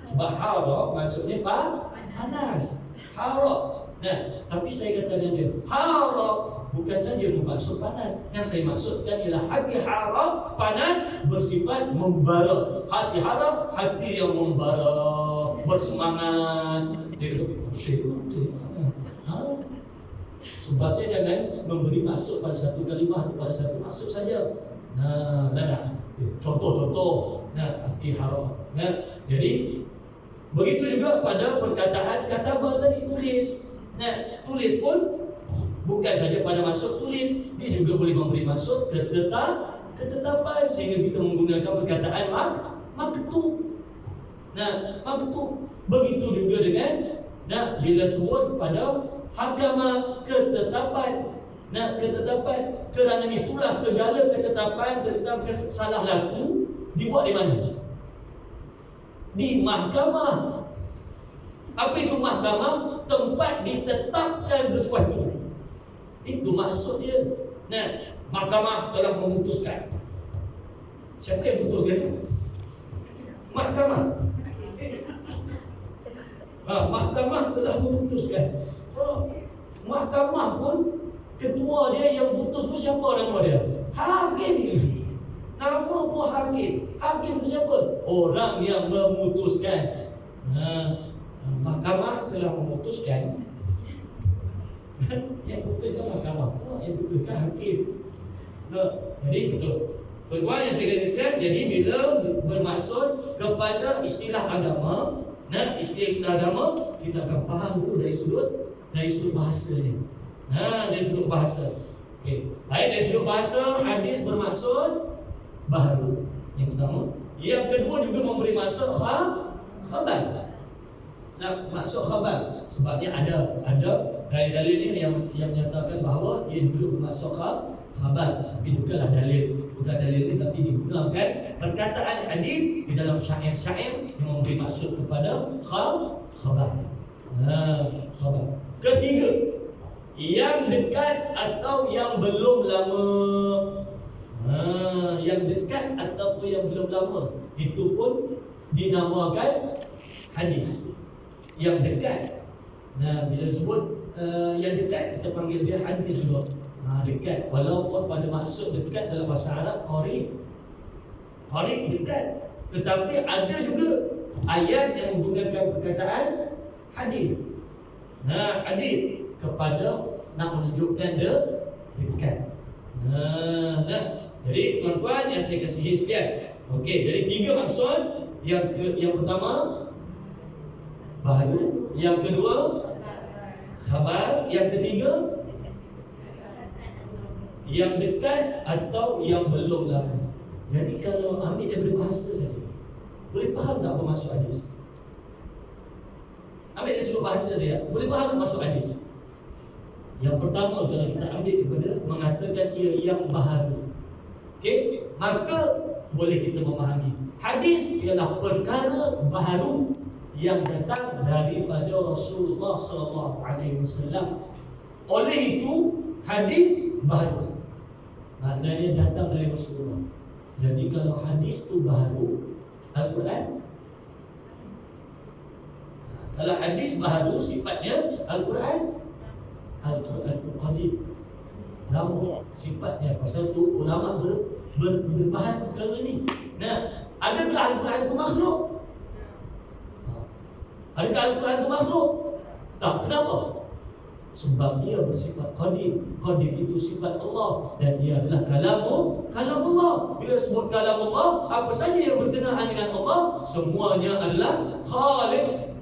[SPEAKER 1] sebab hara maksudnya panas. Hara. Nah, tapi saya kata dengan dia, hara bukan saja bermaksud panas. Yang saya maksudkan ialah hati hara panas bersifat membara. Hati hara, hati yang membara, bersemangat. Dia kata, sebabnya jangan memberi maksud pada satu kalimah atau pada satu maksud saja. Nah, contoh. Nah, hati hara. Nah, jadi begitu juga pada perkataan kataba tadi, tulis. Nah, tulis pun bukan saja pada maksud tulis, dia juga boleh memberi maksud ketetapan, sehingga kita menggunakan perkataan maktub. Nah, maktub. Begitu juga dengan bila sebut pada hakama, ketetapan. Nah, ketetapan. Kerana itulah segala ketetapan tentang salah laku dibuat di mana? Di mahkamah. Apa itu mahkamah? Tempat ditetapkan sesuatu. Itu maksud dia. Nah, mahkamah telah memutuskan. Siapa yang putuskan? Mahkamah. Mahkamah telah memutuskan. Mahkamah pun ketua dia yang putus pun siapa nama dia? Hakim. Nama pun hakim. Hakim tu siapa? Orang yang memutuskan. Mahkamah telah memutuskan. Yang putuskan mahkamah, yang putuskan hakim. Jadi betul. Perbuatan yang saya gariskan, jadi bila bermaksud kepada istilah agama, istilah agama, kita akan faham dulu dari sudut bahasa ni. Dari sudut bahasa. Okey. Baik, dari sudut bahasa, hadis bermaksud baharu. Yang pertama. Yang kedua juga memberi maksud khabar. Maksud khabar. Sebabnya ada dalil ini yang menyatakan bahawa ia juga bermaksud khabar. Tapi bukanlah bukan dalil ini, tapi digunakan perkataan hadis di dalam syair-syair yang memberi maksud kepada khabar. Khabar. Ketiga, yang dekat atau yang belum lama. Yang dekat ataupun yang belum lama, itu pun dinamakan hadis. Yang dekat. Bila sebut yang dekat, kita panggil dia hadis juga. Dekat. Walaupun pada maksud dekat dalam bahasa Arab qarib. Qarib dekat. Tetapi ada juga ayat yang menggunakan perkataan hadis. Hadis kepada nak menunjukkan dia dekat. Jadi tuan-tuan yang saya kasihi sekalian. Okey, jadi 3 maksud. Yang pertama baharu, yang kedua khabar, yang ketiga yang dekat atau yang belum lama. Jadi kalau ambil daripada bahasa saja, boleh faham tak apa maksud hadis? Ambil dari sudut bahasa saja, boleh faham tak maksud hadis? Yang pertama, kalau kita ambil daripada mengatakan ia yang baharu, okey, maka boleh kita memahami hadis ialah perkara baharu yang datang daripada Rasulullah SAW. Oleh itu hadis baharu, maknanya datang dari Rasulullah. Jadi kalau hadis tu baharu, Al-Quran. Kalau hadis baharu sifatnya Al-Quran. Al-Quran itu qadim, lama sifatnya. Pasal tu ulama berbahas perkara ni. Adakah Al-Quran itu makhluk? Adakah Al-Quran itu makhluk? Tak. Kenapa? sebab dia bersifat qadim. Qadim itu sifat Allah dan dia adalah kalam Allah. Bila sebut kalam Allah, apa saja yang berkenaan dengan Allah semuanya adalah khaliq.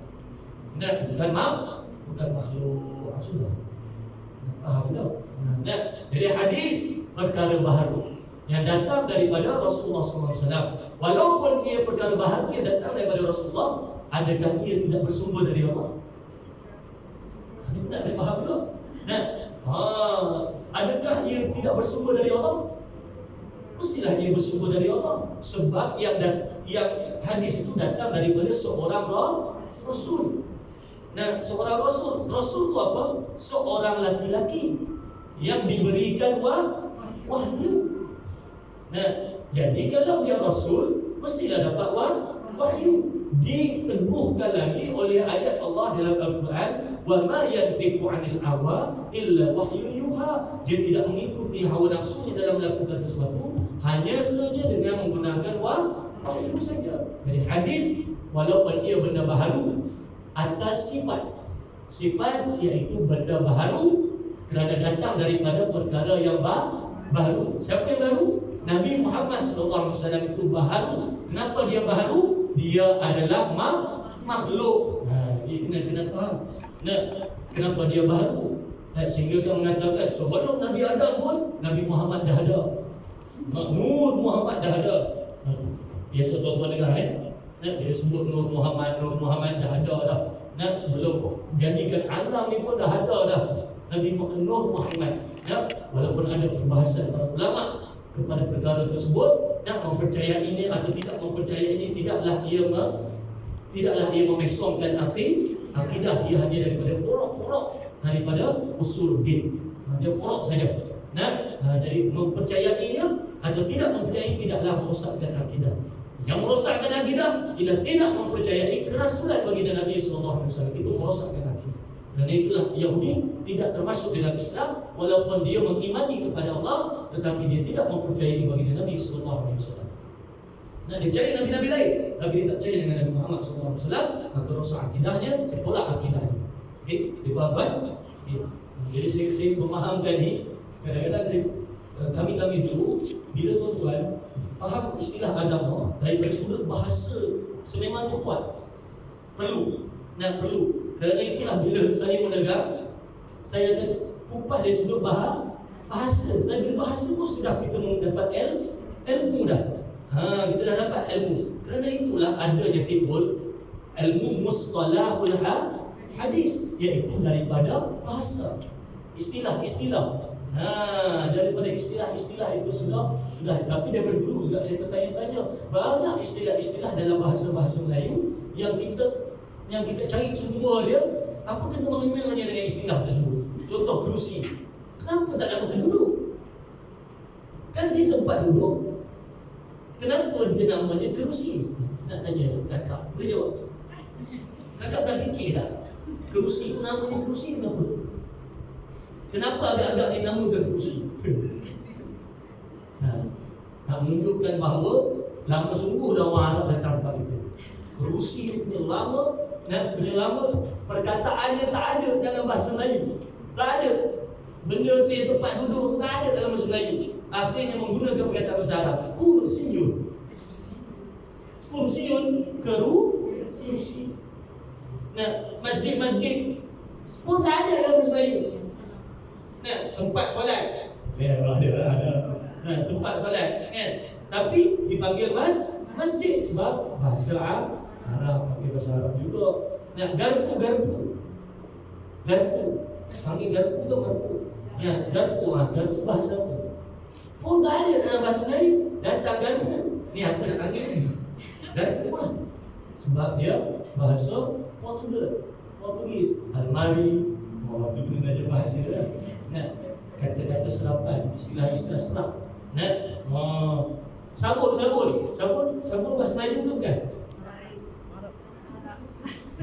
[SPEAKER 1] Bukan makhluk. Sudah. Faham tak? Jadi hadis perkara baharu yang datang daripada Rasulullah SAW. Walaupun ia perkara baharu yang datang daripada Rasulullah, adakah ia tidak bersumber dari Allah? Ini tak ada faham tak? Adakah ia tidak bersumber dari Allah? Mestilah ia bersumber dari Allah. Sebab yang hadis itu datang daripada seorang Rasul. Seorang Rasul itu apa? Seorang laki-laki yang diberikan wahyu. Jadi kalau dia Rasul, mestilah dapat wahyu. Diteguhkan lagi oleh ayat Allah dalam Al-Quran, wa ma yantiqu 'anil hawa illa wahyu yuha. Dia tidak mengikuti hawa nafsunya dalam melakukan sesuatu, hanya saja dengan menggunakan wahyu saja. Jadi hadis walaupun ia benda baharu atas sifat iaitu benda baharu kerana datang daripada perkara yang baharu. Siapa yang baru? Nabi Muhammad SAW itu baharu. Kenapa dia baharu? Dia adalah makhluk. Ini kena faham. Kenapa dia baharu? Sehingga kan mengatakan sebelum Nabi Adam pun Nabi Muhammad dah ada. Nur Muhammad dah ada. Biasa tuan-tuan dengar dia sebut Nur Muhammad dah ada dah. Sebelum jadikan alam ni pun dah ada dah. Nabi Nur Muhammad. Walaupun ada perbahasan para ulama kepada perkara tersebut, mempercayainya atau tidak mempercayainya, tidaklah ia memesongkan akidah. Dia hanya daripada furuk daripada usul din. Dia furuk saja. Jadi mempercayainya atau tidak mempercayai tidaklah merosakkan akidah. Yang merosakkan akidah ialah tidak mempercayai kerasulan baginda Nabi SAW. Itu merosakkan akidah. Dan itulah Yahudi tidak termasuk dalam Islam walaupun dia mengimani kepada Allah, tetapi dia tidak mempercayai baginda Nabi SAW. Dia percaya Nabi-Nabi lain, tapi dia tak percaya dengan Nabi Muhammad SAW, maka rosak akidahnya, tolak akidahnya. Dipahami? Jadi saya memahamkan ni. Kadang-kadang kami itu bila tuan-tuan faham istilah agama daripada sudut bahasa sememangnya kuat, perlu. Kerana itulah bila saya mendengar, saya akan kupas dari sudut bahasa. Dan bila bahasa pun sudah kita mendapat ilmu dah. Kita dah dapat ilmu. Kerana itulah adanya timbul ilmu mustalahul hadis, iaitu daripada bahasa, istilah-istilah. Daripada istilah-istilah itu sudah. Tapi daripada dulu juga saya bertanya-tanya, banyak istilah-istilah dalam bahasa-bahasa Melayu yang kita cari semua dia, apa kena mengenalnya dengan istilah tersebut. Contoh kerusi, kenapa tak nama keduduk? Kan dia tempat duduk, kenapa dia namanya kerusi? Nak tanya kakak, boleh jawab? Kakak dah fikir tak? Kerusi itu namanya kerusi kenapa? Kenapa agak-agak dinamakan kerusi? Nak menunjukkan bahawa lama sungguh dah orang Arab datang tempat itu. Kerusi punya lama, punya lama perkataannya tak ada dalam bahasa Melayu. Tak ada. Benda tu yang tempat duduk tu tak ada dalam bahasa Melayu. Akhirnya menggunakan perkataan bahasa Arab. Kursiun. Kerusi. Masjid pun tak ada dalam bahasa Melayu. Tempat solat. Ada. Tempat solat kan. Tapi dipanggil masjid sebab bahasa Arab, pakai bahasa Arab juga. Garpu. Panggil garpu tu garpu. Garpu bahasa apa? Pun tak ada dalam bahasa Melayu. Datang garpu. Ni apa nak panggil ni? Garpu lah. Sebab dia bahasa Portugis. Almari. Itu kena ada bahasa lah. Kata-kata serapan, istilah-istilah serap. Sabun bahasa Melayu tu kan?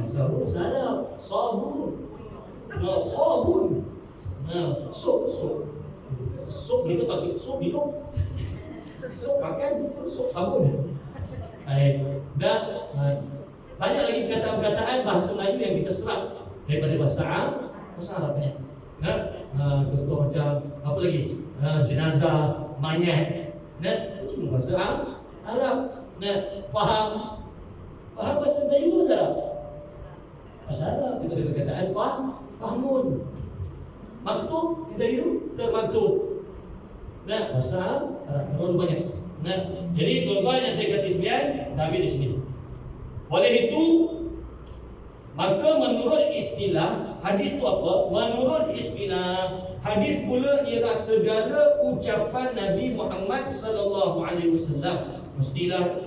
[SPEAKER 1] Sabun Arab. Sabun. Sok kita pakai sok minum. Sok makan, sok sabun. Dan banyak lagi perkataan-perkataan bahasa Melayu yang kita serap daripada bahasa Arab banyak. Contoh macam apa lagi? Jenazah, mayat. Itu semua bahasa Arab. Faham bahasa Melayu bahasa Arab. Bahasa Arab daripada perkataan fahmun. Maktub Melayu termaktub. Bahasa Arab terlalu banyak. Jadi tuan-tuan yang saya kasih sekalian, kita ambil di sini. Oleh itu, maka menurut istilah hadis itu apa? Menurut istilah hadis pula ialah segala ucapan Nabi Muhammad sallallahu alaihi wasallam. Mestilah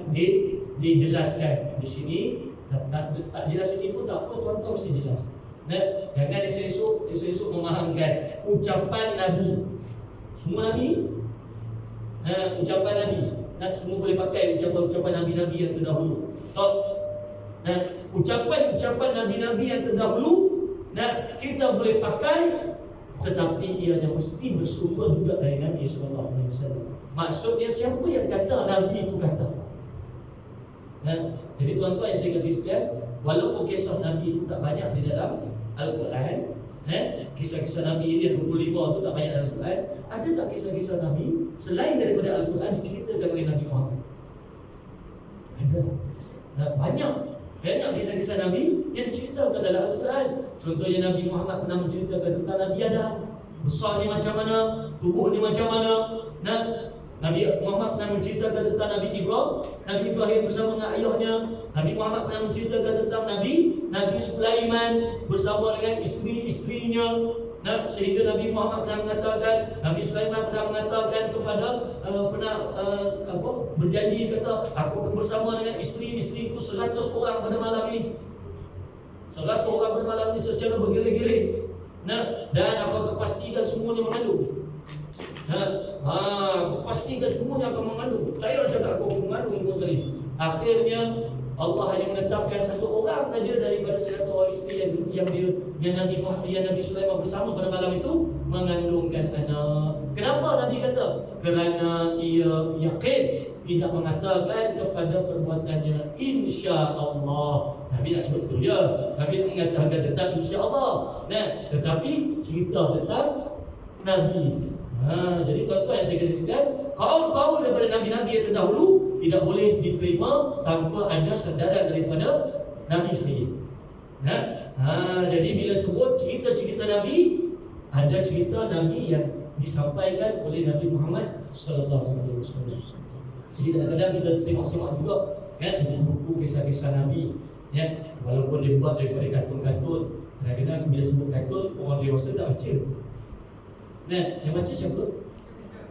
[SPEAKER 1] dijelaskan di sini. Tak jelas ini pun tak apa, tuan-tuan mesti jelas. Jangan esok memahamkan ucapan Nabi. Semua Nabi, ucapan Nabi. Semua boleh pakai ucapan Nabi-Nabi yang terdahulu. Ucapan Nabi-Nabi yang terdahulu, kita boleh pakai, tetapi ianya mesti bersumber juga dari Nabi SAW. Maksudnya siapa yang kata Nabi itu kata. Jadi tuan-tuan yang saya kasih sekalian, walaupun kisah Nabi itu tak banyak di dalam Al-Quran, kisah-kisah Nabi ini 25 itu tak banyak dalam Al-Quran. Ada tak kisah-kisah Nabi selain daripada Al-Quran diceritakan oleh Nabi Muhammad? Ada. Banyak kisah-kisah Nabi yang diceritakan dalam Al-Quran. Contohnya Nabi Muhammad pernah menceritakan tentang Nabi Adam, besarnya macam mana, tubuhnya macam mana. Nabi Muhammad pernah menceritakan tentang Nabi Ibrahim bersama dengan ayahnya. Nabi Muhammad pernah menceritakan tentang Nabi Sulaiman bersama dengan isteri-isterinya. Sehingga Nabi Muhammad pernah mengatakan, Nabi Sulaiman pernah mengatakan kepada berjanji, kata, aku akan bersama dengan isteri-isteriku 100 orang pada malam ini. 100 orang pada malam ini secara bergilir-gilir. Dan apakah pastikan semuanya mengandung. Pastikan semuanya akan mengandung. Saya cakap aku mengandung sekali. Akhirnya Allah hanya menetapkan satu orang saja daripada 100 orang isteri yang Nabi Sulaiman bersama pada malam itu mengandungkan anak. Kenapa Nabi kata? Kerana ia yakin, tidak mengatakan kepada perbuatannya insya-Allah. Nabi nak sebut betul ya. Nabi mengatakan tentang insya-Allah. Tetapi cerita tentang Nabi. Jadi tuan-tuan yang saya kasih sekalian, kaul-kaul daripada Nabi-Nabi yang terdahulu tidak boleh diterima tanpa ada sandaran daripada Nabi sendiri. Jadi bila sebut cerita-cerita Nabi, ada cerita Nabi yang disampaikan oleh Nabi Muhammad sallallahu alaihi wasallam. Jadi kadang-kadang kita semak-semak juga buku kisah-kisah Nabi, walaupun dia buat daripada kartun-kartun. Kadang-kadang bila sebut kartun, orang dewasa tak baca. Yang baca siapa?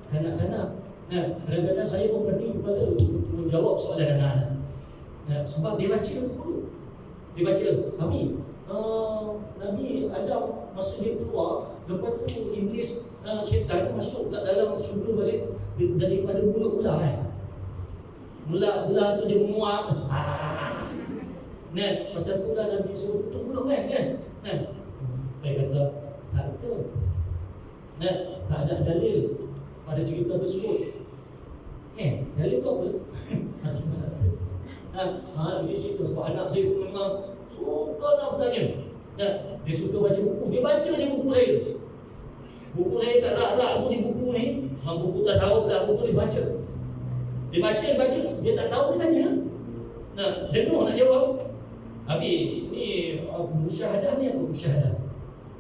[SPEAKER 1] Kanak-kanak. Kadang-kadang saya pun berani kepala menjawab soalan anak-anak. Sebab dia baca dulu. Dia baca, Nabi Adam masa dia keluar, lepas tu Iblis, syaitan masuk kat dalam surga balik daripada mulut ular. Ular tu dia menguap. Pasal tu lah Nabi suruh tutup mulut kan. Saya kata, tak betul. Tak ada dalil pada cerita tersebut. Dalil tu apa? Dia cerita sebab anak saya tu memang suka nak bertanya. Dia suka baca buku. Dia baca je buku saya. Buku saya tak rak-rak pun di buku ni. Buku tasawuf tak, buku dia baca. Dia baca. Dia tak tahu, dia tanya. Jenuh nak jawab. Habis ni musyahadah ni apa musyahadah?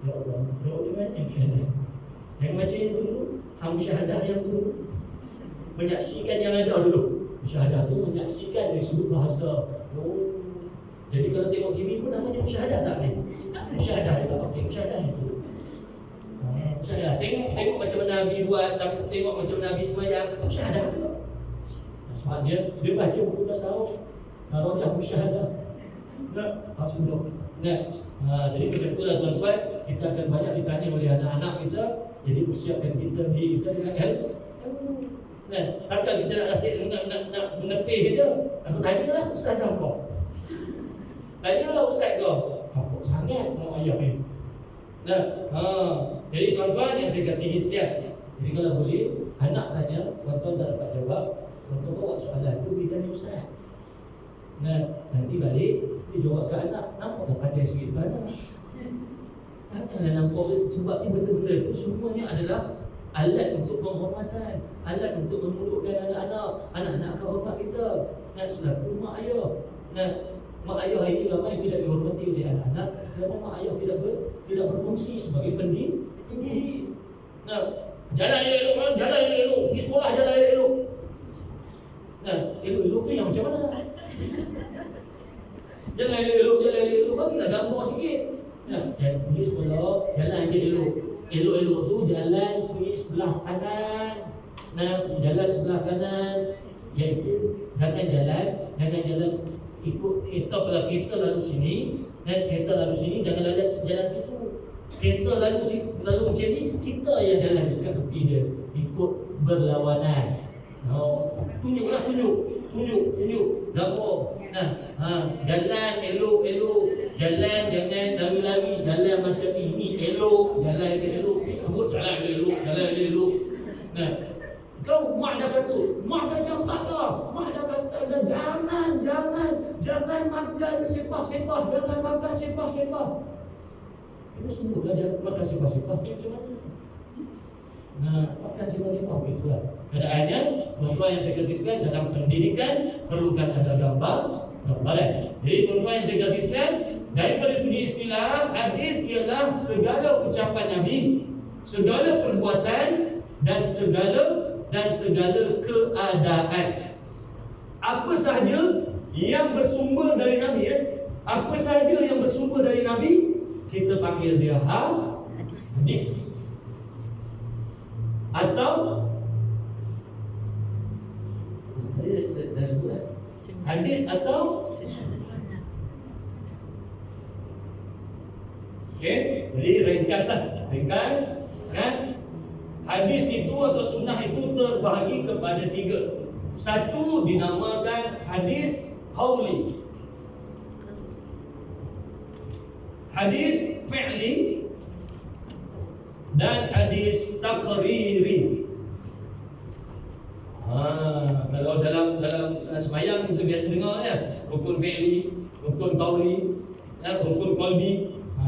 [SPEAKER 1] Ya Allah, jawab macam mana musyahadah? Yang baca yang dulu, musyahadah yang dulu, menyaksikan yang ada dulu. Musyahadah tu menyaksikan dari sudut bahasa. Jadi kalau tengok TV pun namanya musyahadah tak ni? Musyahadah dia tak pakai musyahadah itu. Musyahadah. Tengok macam mana Nabi buat, tengok macam Nabi sembahyang, musyahadah tu. Sebabnya dia baca buku tasawuf, Rajah Musyahadah. Jadi macam itulah tuan-tuan, kita akan banyak ditanya oleh anak-anak kita. Jadi persiapkan kita dengan ilmu. Takkan kita nak asyik nak menepih je. Aku tanyalah ustaz kau. Tanyalah ustaz kau. Apa sangat mau ayah ni. Jadi tuan-tuan yang saya kasih sekalian. Jadi kalau boleh anak tanya, tuan-tuan tak dapat jawab, tuan-tuan bawa soalan tu pergi tanya ustaz. Nanti balik dia jawab ke anak, nampak tak pandai sikit mana. Takkanlah nampak sebab ni benda-benda itu semuanya adalah alat untuk penghormatan, alat untuk menundukkan anak-anak akan hormat kita. Nak selaku mak ayah. Nah, mak ayah hari ini ramai tidak dihormati oleh anak-anak kerana mak ayah tidak berfungsi sebagai pendidik. Nah, jalan elok-elok kan, jalan elok-elok, di sekolah jalan elok-elok. Nah, elok-elok tu yang macam mana? Jalan elok-elok, bagilah gambar sikit. Nah, di sekolah jalan elok. Elok-elok tu jalan pergi sebelah kanan. Nah, jalan sebelah kanan. Iaitu jangan jalan ikut kereta. Kalau kereta lalu sini, dan kereta lalu sini, jangan jalan situ. Kereta lalu macam ni, kita yang jalan dekat tepi dia, ikut berlawanan. Tunjuk gambar. Jalan elok-elok, jalan jangan lari-lari, jalan macam ni elok, jalan elok. Sebut jalan elok. Nah, kau mak dah kata, mak dah cakap dah. Mak dah kata jangan makan sepah-sepah, jangan makan sepah-sepah. Kita semua ada makan sepah-sepah macam mana? Makan sepah-sepah itulah. Keadaannya, tuan-tuan yang saya kasih sekalian, dalam pendidikan perlukan ada gambaran. Jadi tuan-tuan yang saya kasih sekalian, daripada segi istilah, hadis ialah segala ucapan Nabi, segala perbuatan dan segala keadaan. Apa sahaja yang bersumber dari Nabi, apa sahaja yang bersumber dari Nabi, kita panggil dia hadis. Atau dah sebut hadis atau jadi ringkas kan? Hadis itu atau sunnah itu terbahagi kepada 3. Satu dinamakan hadis qauli, hadis fi'li, dan hadis taqriri. Kalau dalam sembahyang kita biasa dengar ya, rukun fi'li, rukun qauli, rukun qalbi.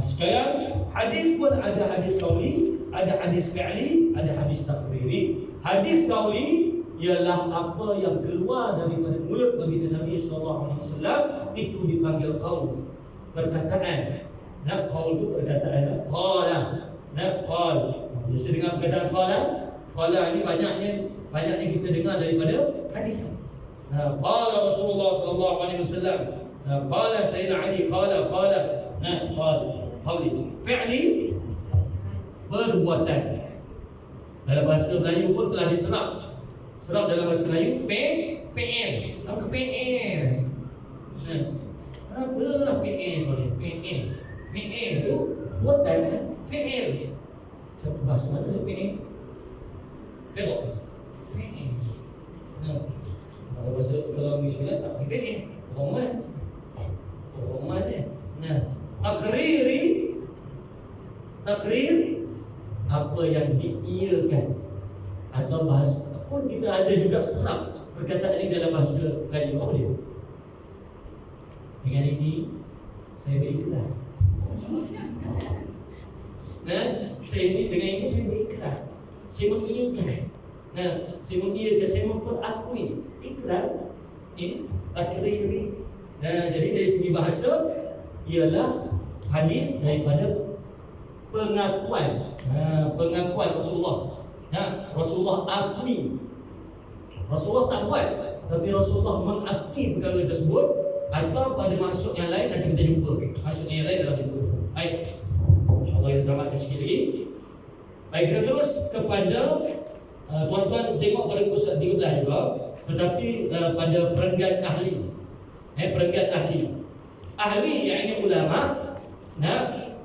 [SPEAKER 1] Sekarang hadis pun ada hadis qauli, ada hadis fi'li, ada hadis taqriri. Hadis qauli ialah apa yang keluar daripada mulut baginda Nabi SAW, itu dipanggil qaul, perkataan. Qaul itu perkataan. Qal. Biasa dengar perkataan qala ni banyaknya kita dengar daripada hadis. Qala Rasulullah sallallahu alaihi wasallam, qala Sayyidina Ali, qala. Qauli. Fi'li, perbuatan. Dalam bahasa Melayu pun telah serap dalam bahasa Melayu PN. Apa PN? Apalah PN? PN tu buatan kan? PN. Siapa bahasa mana PN? Tengok. PN. Kalau bahasa kalau Bismillah tak PN. Roman takrir apa yang diiyakan, atau bahasa pun kita ada juga serap perkataan ini dalam bahasa Melayu. Apa dia? Dengan ini saya berikrar. Dengan ini saya berikrar. Saya mengiyakan. Saya mengiyakan, saya memperakui. Ikrar ini takriri. Jadi dari segi bahasa ialah hadis daripada pengakuan Rasulullah. Rasulullah akui. Rasulullah tak buat, tapi Rasulullah mengakui perkara tersebut. Atau pada maksud yang lain nanti kita jumpa. Maksud yang lain dalam jumpa. Baik, InsyaAllah kita tamatkan sikit lagi. Baik, kita terus kepada tuan-tuan tengok pada muka surat 13 juga. Tetapi pada perenggan ahli. Perenggan ahli yang ini ulama.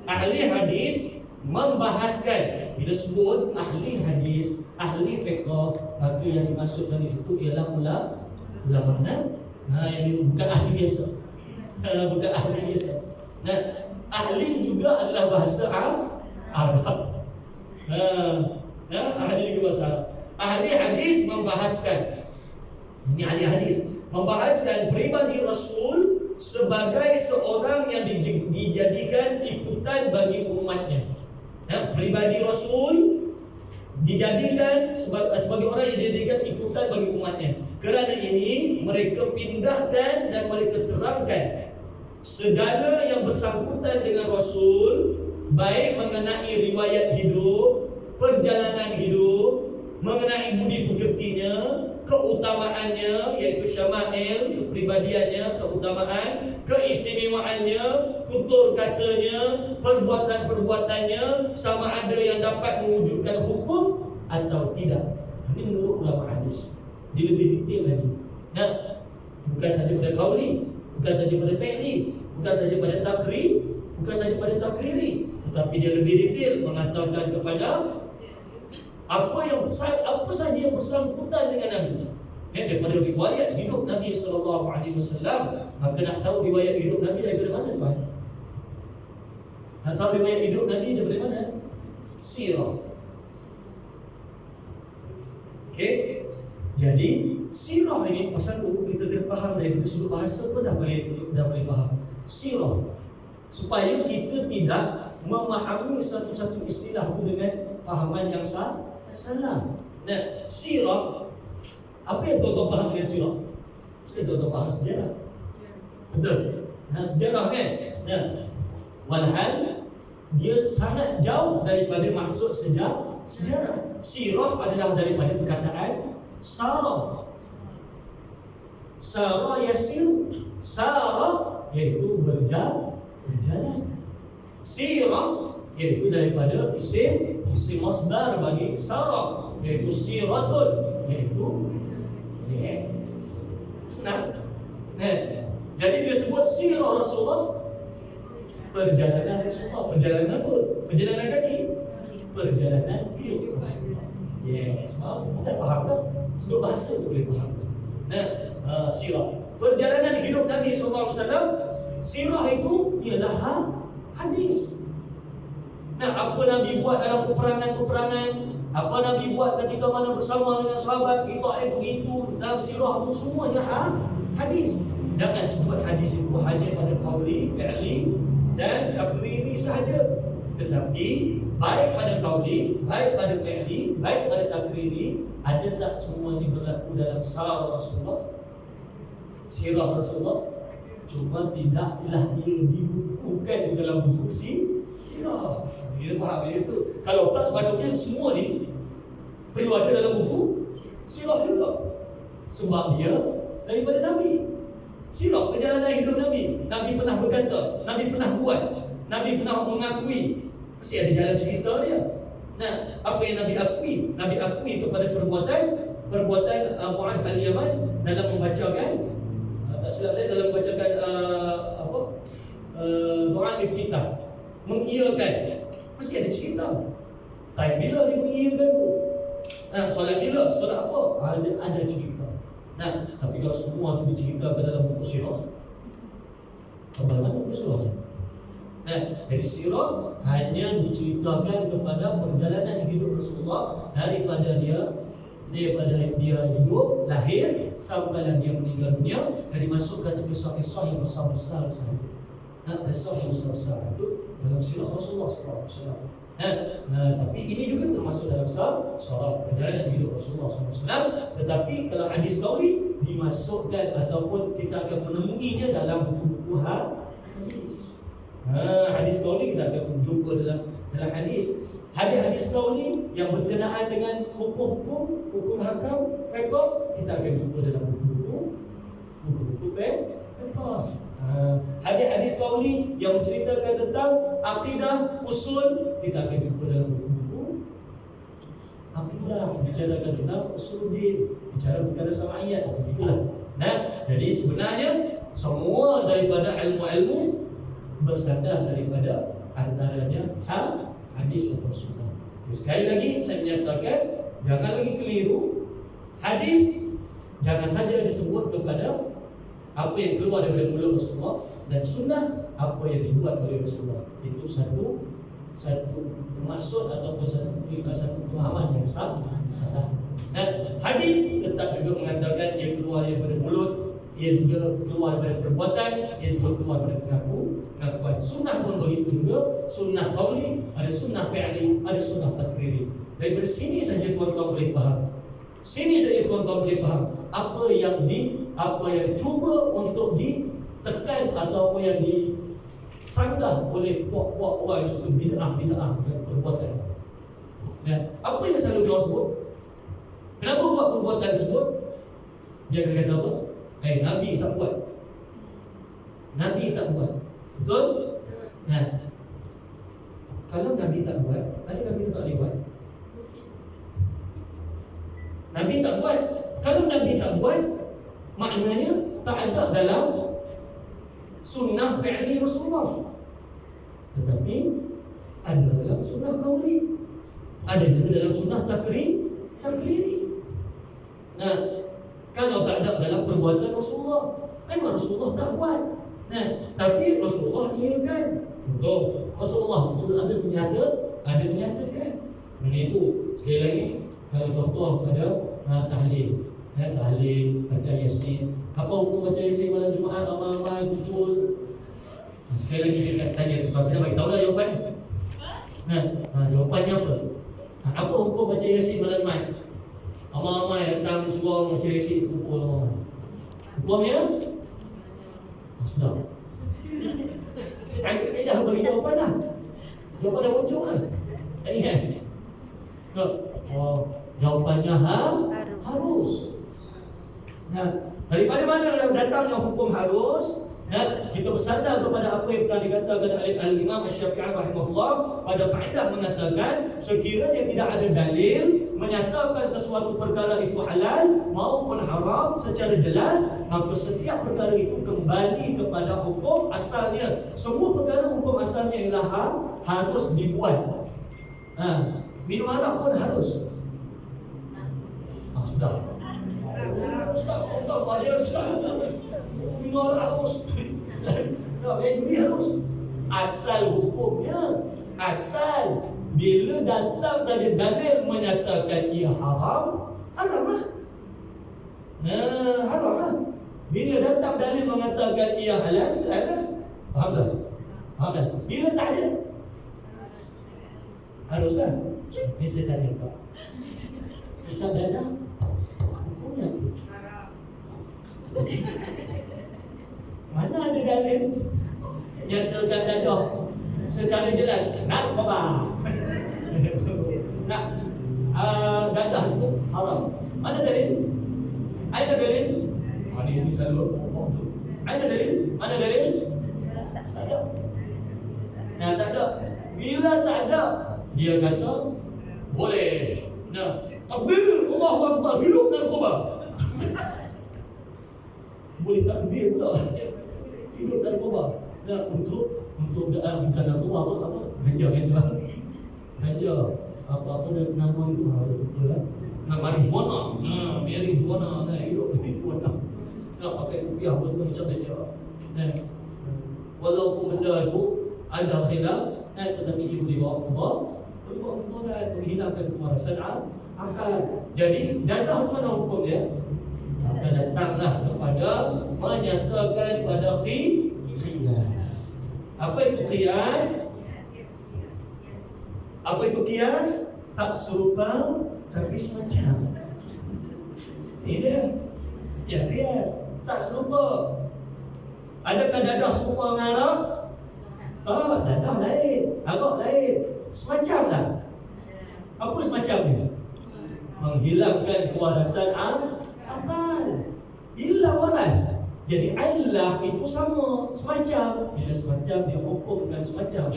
[SPEAKER 1] Ahli hadis membahaskan, bila sebut ahli hadis, ahli fiqh, maka yang dimaksudkan di situ ialah ulama. Yang bukan ahli biasa. Bukan ahli biasa. Ahli juga adalah bahasa Arab. Ahli juga bahasa Arab. Ahli hadis membahaskan, ini ahli hadis membahaskan peribadi Rasul sebagai seorang yang dijadikan ikutan bagi umatnya. Pribadi Rasul dijadikan sebagai orang yang dijadikan ikutan bagi umatnya. Kerana ini mereka pindahkan dan mereka terangkan segala yang bersangkutan dengan Rasul, baik mengenai riwayat hidup, perjalanan hidup, mengenai budi pekertinya, keutamaannya iaitu syama'il, kepribadiannya, keutamaan, keistimewaannya, tutur katanya, perbuatan-perbuatannya, sama ada yang dapat mewujudkan hukum atau tidak. Ini menurut ulama hadis. Dia lebih detail lagi. Nah, bukan saja pada qauli, bukan saja pada fi'li, bukan saja pada takrir, bukan saja pada takriri, tetapi dia lebih detail mengatakan kepada apa saja yang bersangkutan dengan Nabi. Daripada riwayat hidup Nabi SAW, maka nak tahu riwayat hidup Nabi daripada mana, tuan? Nak tahu riwayat hidup Nabi daripada mana? Sirah. Okey. Jadi sirah ini pasal kita kena faham dari sudut bahasa pun dah boleh faham. Sirah supaya kita tidak memahami satu-satu istilah itu dengan fahaman yang salah. Nah, sirah, apa yang tuan-tuan faham dengan sirah? Tuan-tuan faham sejarah. Betul. Nah, sejarah kan? Nah, walhal dia sangat jauh daripada maksud sejarah. Sirah adalah daripada perkataan Sara. Sara yasir. Sara iaitu berjalan. Sirah iaitu daripada isim masdar bagi Sara, iaitu siratun, iaitu senang. Jadi dia sebut sirah Rasulullah, perjalanan Rasulullah. Perjalanan apa? Perjalanan kaki, perjalanan hidup Rasulullah. Dah faham tak? Sudut bahasa tu boleh faham. Sirah, perjalanan hidup Nabi SAW. Sirah itu ialah hadis. Apa Nabi buat dalam peperangan-peperangan, apa Nabi buat ketika mana bersama dengan sahabat, itu begitu, dalam sirah itu semuanya hadis. Jangan sebut hadis itu hanya pada qauli, fi'li dan takriri sahaja. Tetapi baik pada qauli, baik pada fi'li, baik pada takriri, ada tak semuanya berlaku dalam sirah Rasulullah? Sirah Rasulullah. Cuma tidaklah dia dibukukan di dalam buku sirah. Dia faham dia tu. Kalau tak, sepatutnya semua ni perlu ada dalam buku sirah juga. Sebab dia daripada Nabi. Sirah, perjalanan hidup Nabi. Nabi pernah berkata, Nabi pernah buat, Nabi pernah mengakui. Mesti ada jalan cerita dia. Nah, apa yang Nabi akui? Nabi akui kepada perbuatan Muaz al-Yaman dalam membacakan, tak silap saya, dalam membacakan doa iftitah, mengiyakan. Mesti ada cerita. Time bila dia mengiyakan tu? Solat bila? Solat apa? Ada cerita. Nah, tapi kalau semua itu diceritakan dalam buku sirah, bagaimana buku sirah? Nah, jadi sirah hanya diceritakan kepada perjalanan hidup Rasulullah daripada dia hidup, lahir sampailah dia meninggal dunia, dan dimasukkan ke kisah-kisah yang besar-besar sahaja. Kisah yang besar-besar itu dalam sirah Rasulullah SAW. Tapi ini juga termasuk dalam sirah perjalanan hidup Rasulullah SAW. Tetapi kalau hadis qauli dimasukkan ataupun kita akan menemuinya dalam buku-buku hadis. Hadis qauli kita akan jumpa dalam hadis. Hadis-hadis qauli yang berkenaan dengan hukum-hukum, hukum hakam, fiqh, kita akan jumpa dalam buku-buku fiqh. Hadis-hadis qauli yang menceritakan tentang akidah, usul, kita akan jumpa dalam buku-buku akidah, bicarakan tentang usul din, bicara perkara sama'iyat, begitulah. Jadi sebenarnya semua daripada ilmu-ilmu bersandar daripada antaranya hadis Rasulullah. Sekali lagi saya menyatakan, jangan lagi keliru. Hadis jangan saja disebut kepada apa yang keluar daripada mulut Rasulullah, dan sunnah apa yang dibuat oleh Rasulullah. Itu satu maksud ataupun satu pemahaman yang salah. Dan hadis tetap juga mengatakan ia keluar daripada mulut, ia juga keluar daripada perbuatan, ia juga keluar dari pengakuan. Sunnah pun begitu juga. Sunnah qauli, ada sunnah fi'li, ada sunnah takriri. Dari sini saja tuan-tuan boleh faham. Sini saja tuan-tuan boleh faham apa yang cuba untuk ditekan atau apa yang disanggah oleh puak-puak orang yang suka bid'ah perbuatan. Ya, apa yang selalu dia sebut? Kenapa buat perbuatan tersebut? Dia akan kata apa? Nabi tak buat. Nabi tak buat. Betul? Nah, kalau Nabi tak buat, adakah kita tak boleh buat? Nabi tak buat. Kalau Nabi tak buat, maknanya tak ada dalam sunnah fi'li Rasulullah. Tetapi ada dalam sunnah qauli, ada juga dalam sunnah takriri. Nah, kalau tak ada dalam perbuatan Rasulullah, memang Rasulullah tak buat. Nah, tapi Rasulullah iakan. Betul. Rasulullah betul ada menyatakan. Dan itu sekali lagi kalau contoh pada tahlil, baca Yasin. Apa hukum baca Yasin malam Jumaat ramai-ramai kumpul? Sekali lagi saya tanya, kalau saya bagi tahu dah jawapan. Jawapannya apa? Apa hukum baca Yasin malam Jumaat? Ramai-ramai datang semua baca Yasin kumpul ramai. Hukumnya? Sudah. Saya dah bagi jawapan dah. Jawapan dah muncul dah. Tak ingat? Jawapannya harus. Nah, daripada mana datangnya hukum harus? Kita bersandar kepada apa yang telah dikatakan oleh Al-Imam Asy-Syafi'i rahimahullah pada kaedah mengatakan sekiranya tidak ada dalil menyatakan sesuatu perkara itu halal maupun haram secara jelas, maka setiap perkara itu kembali kepada hukum asalnya. Semua perkara hukum asalnya ialah harus dibuat. Minum arak pun harus. Sudah. Sudah, dia susah. Minum arak harus. Judi harus. Asal hukumnya, bila datang saja dalil menyatakan ia haram, haram lah. Haram lah. Bila datang dalil mengatakan ia halal, halal. Faham tak? Bila tak ada, haruslah. Ini saya tanya kau. Ustaz dadah hukumnya mana ada dalil nyatakan dadah secara jelas narkoba. Dadah itu haram. Mana dalil? Ada dalil? Ini selalu ada dalil? Mana dalil? Tak ada. Tak ada. Bila tak ada, dia kata boleh. Takbir, Allahu Akbar, hidup narkoba. Boleh takbir pula. Hidup narkoba. Untuk bukan narkoba apa? Ganja. Apa nama itu betul lah. Nak marijuana. Marijuana hidup marijuana. Nak pakai rupiah betul macam dia. Walaupun benda itu ada khilaf, tetapi ia boleh bawa keluar. Menghilangkan kewarasan akal. Jadi dadah mana hukum dia? Maka datanglah kepada menyatakan pada qiyas. Apa itu qiyas? Tak serupa tapi semacam. Ini dia. Ya, qiyas. Tak serupa. Adakah dadah serupa dengan arak? Tak, dadah lain, arak lain. Semacam lah. Apa semacam ni? Menghilangkan kewarasan akal. Hilang waras. Jadi illah itu sama, semacam. Bila semacam dia hukumkan semacam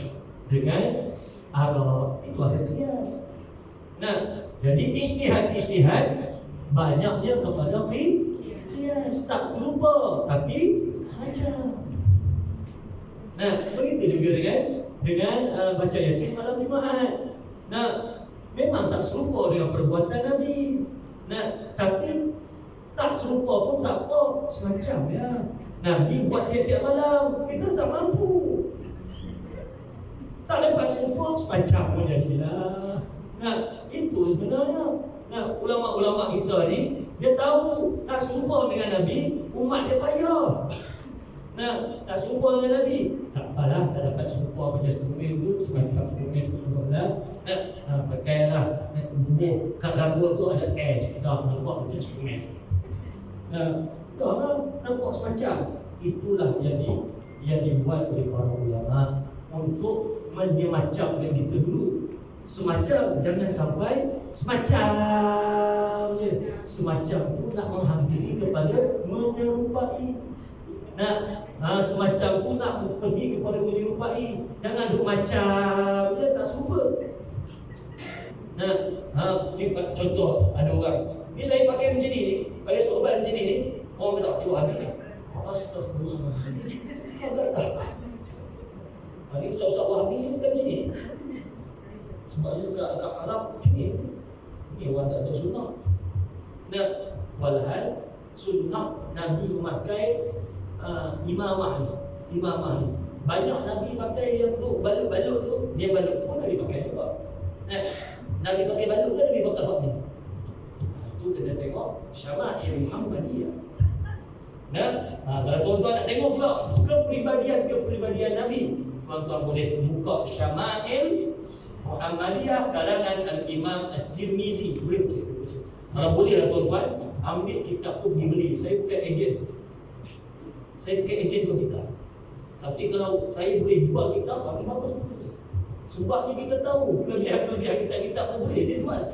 [SPEAKER 1] dengan arak, itu ada qiyas. Nah, jadi ijtihad banyaknya kepada qiyas. Tak serupa tapi semacam. Nah, begitu juga dengan baca Yasin malam Jumaat. Nah, memang tak serupa dengan perbuatan Nabi. Nah, tapi tak serupa pun tak apa, semacam ya. Nabi buat tiap-tiap malam, kita tak mampu. Tak dapat serupa, semacam pun jadilah. Nah, itu sebenarnya. Nah, ulama-ulama kita ni, dia tahu tak serupa dengan Nabi, umat dia payah. nak serupa dengan Nabi. Tak apalah, tak dapat serupa macam Superman tu, semacam Superman tu lah. Pakailah bubuh kat rambut tu ada S, dah nampak macam Superman. Dah lah, nampak semacam. Itulah yang dibuat oleh para ulama untuk menyemacamkan kita dulu. Semacam, jangan sampai semacam je. Semacam tu nak menghampiri kepada menyerupai. Semacam tu nak pergi kepada menyerupai. Jangan duk macam je, tak serupa. Contoh, ada orang ni saya pakai macam ni, pakai sorban macam ni, orang kata, "Yo, habis ni." Astagfirullah. Hari usah-usah Wahabi ni bukan macam ni. Sebabnya kat Arab macam ni. Ni orang tak tahu sunnah. Walhal sunnah Nabi memakai imamah ni. Banyak Nabi pakai yang tu balut-balut tu. Dia balut tu pun Nabi pakai juga. Nabi pakai balut ke Nabi pakai hak ni? Itu kena tengok syama'il Muhammadiyah. Kalau tuan-tuan nak tengok pula kepribadian Nabi, tuan-tuan boleh buka Syama'il Muhammadiyah karangan Al-Imam At-Tirmizi. Boleh baca. Kalau boleh lah tuan-tuan, ambil kitab tu dibeli. Saya bukan ejen buat kitab. Tapi kalau saya boleh jual kitab, bagi bagus betul. Sebabnya kita tahu kelebihan kitab-kitab tu boleh dia jual.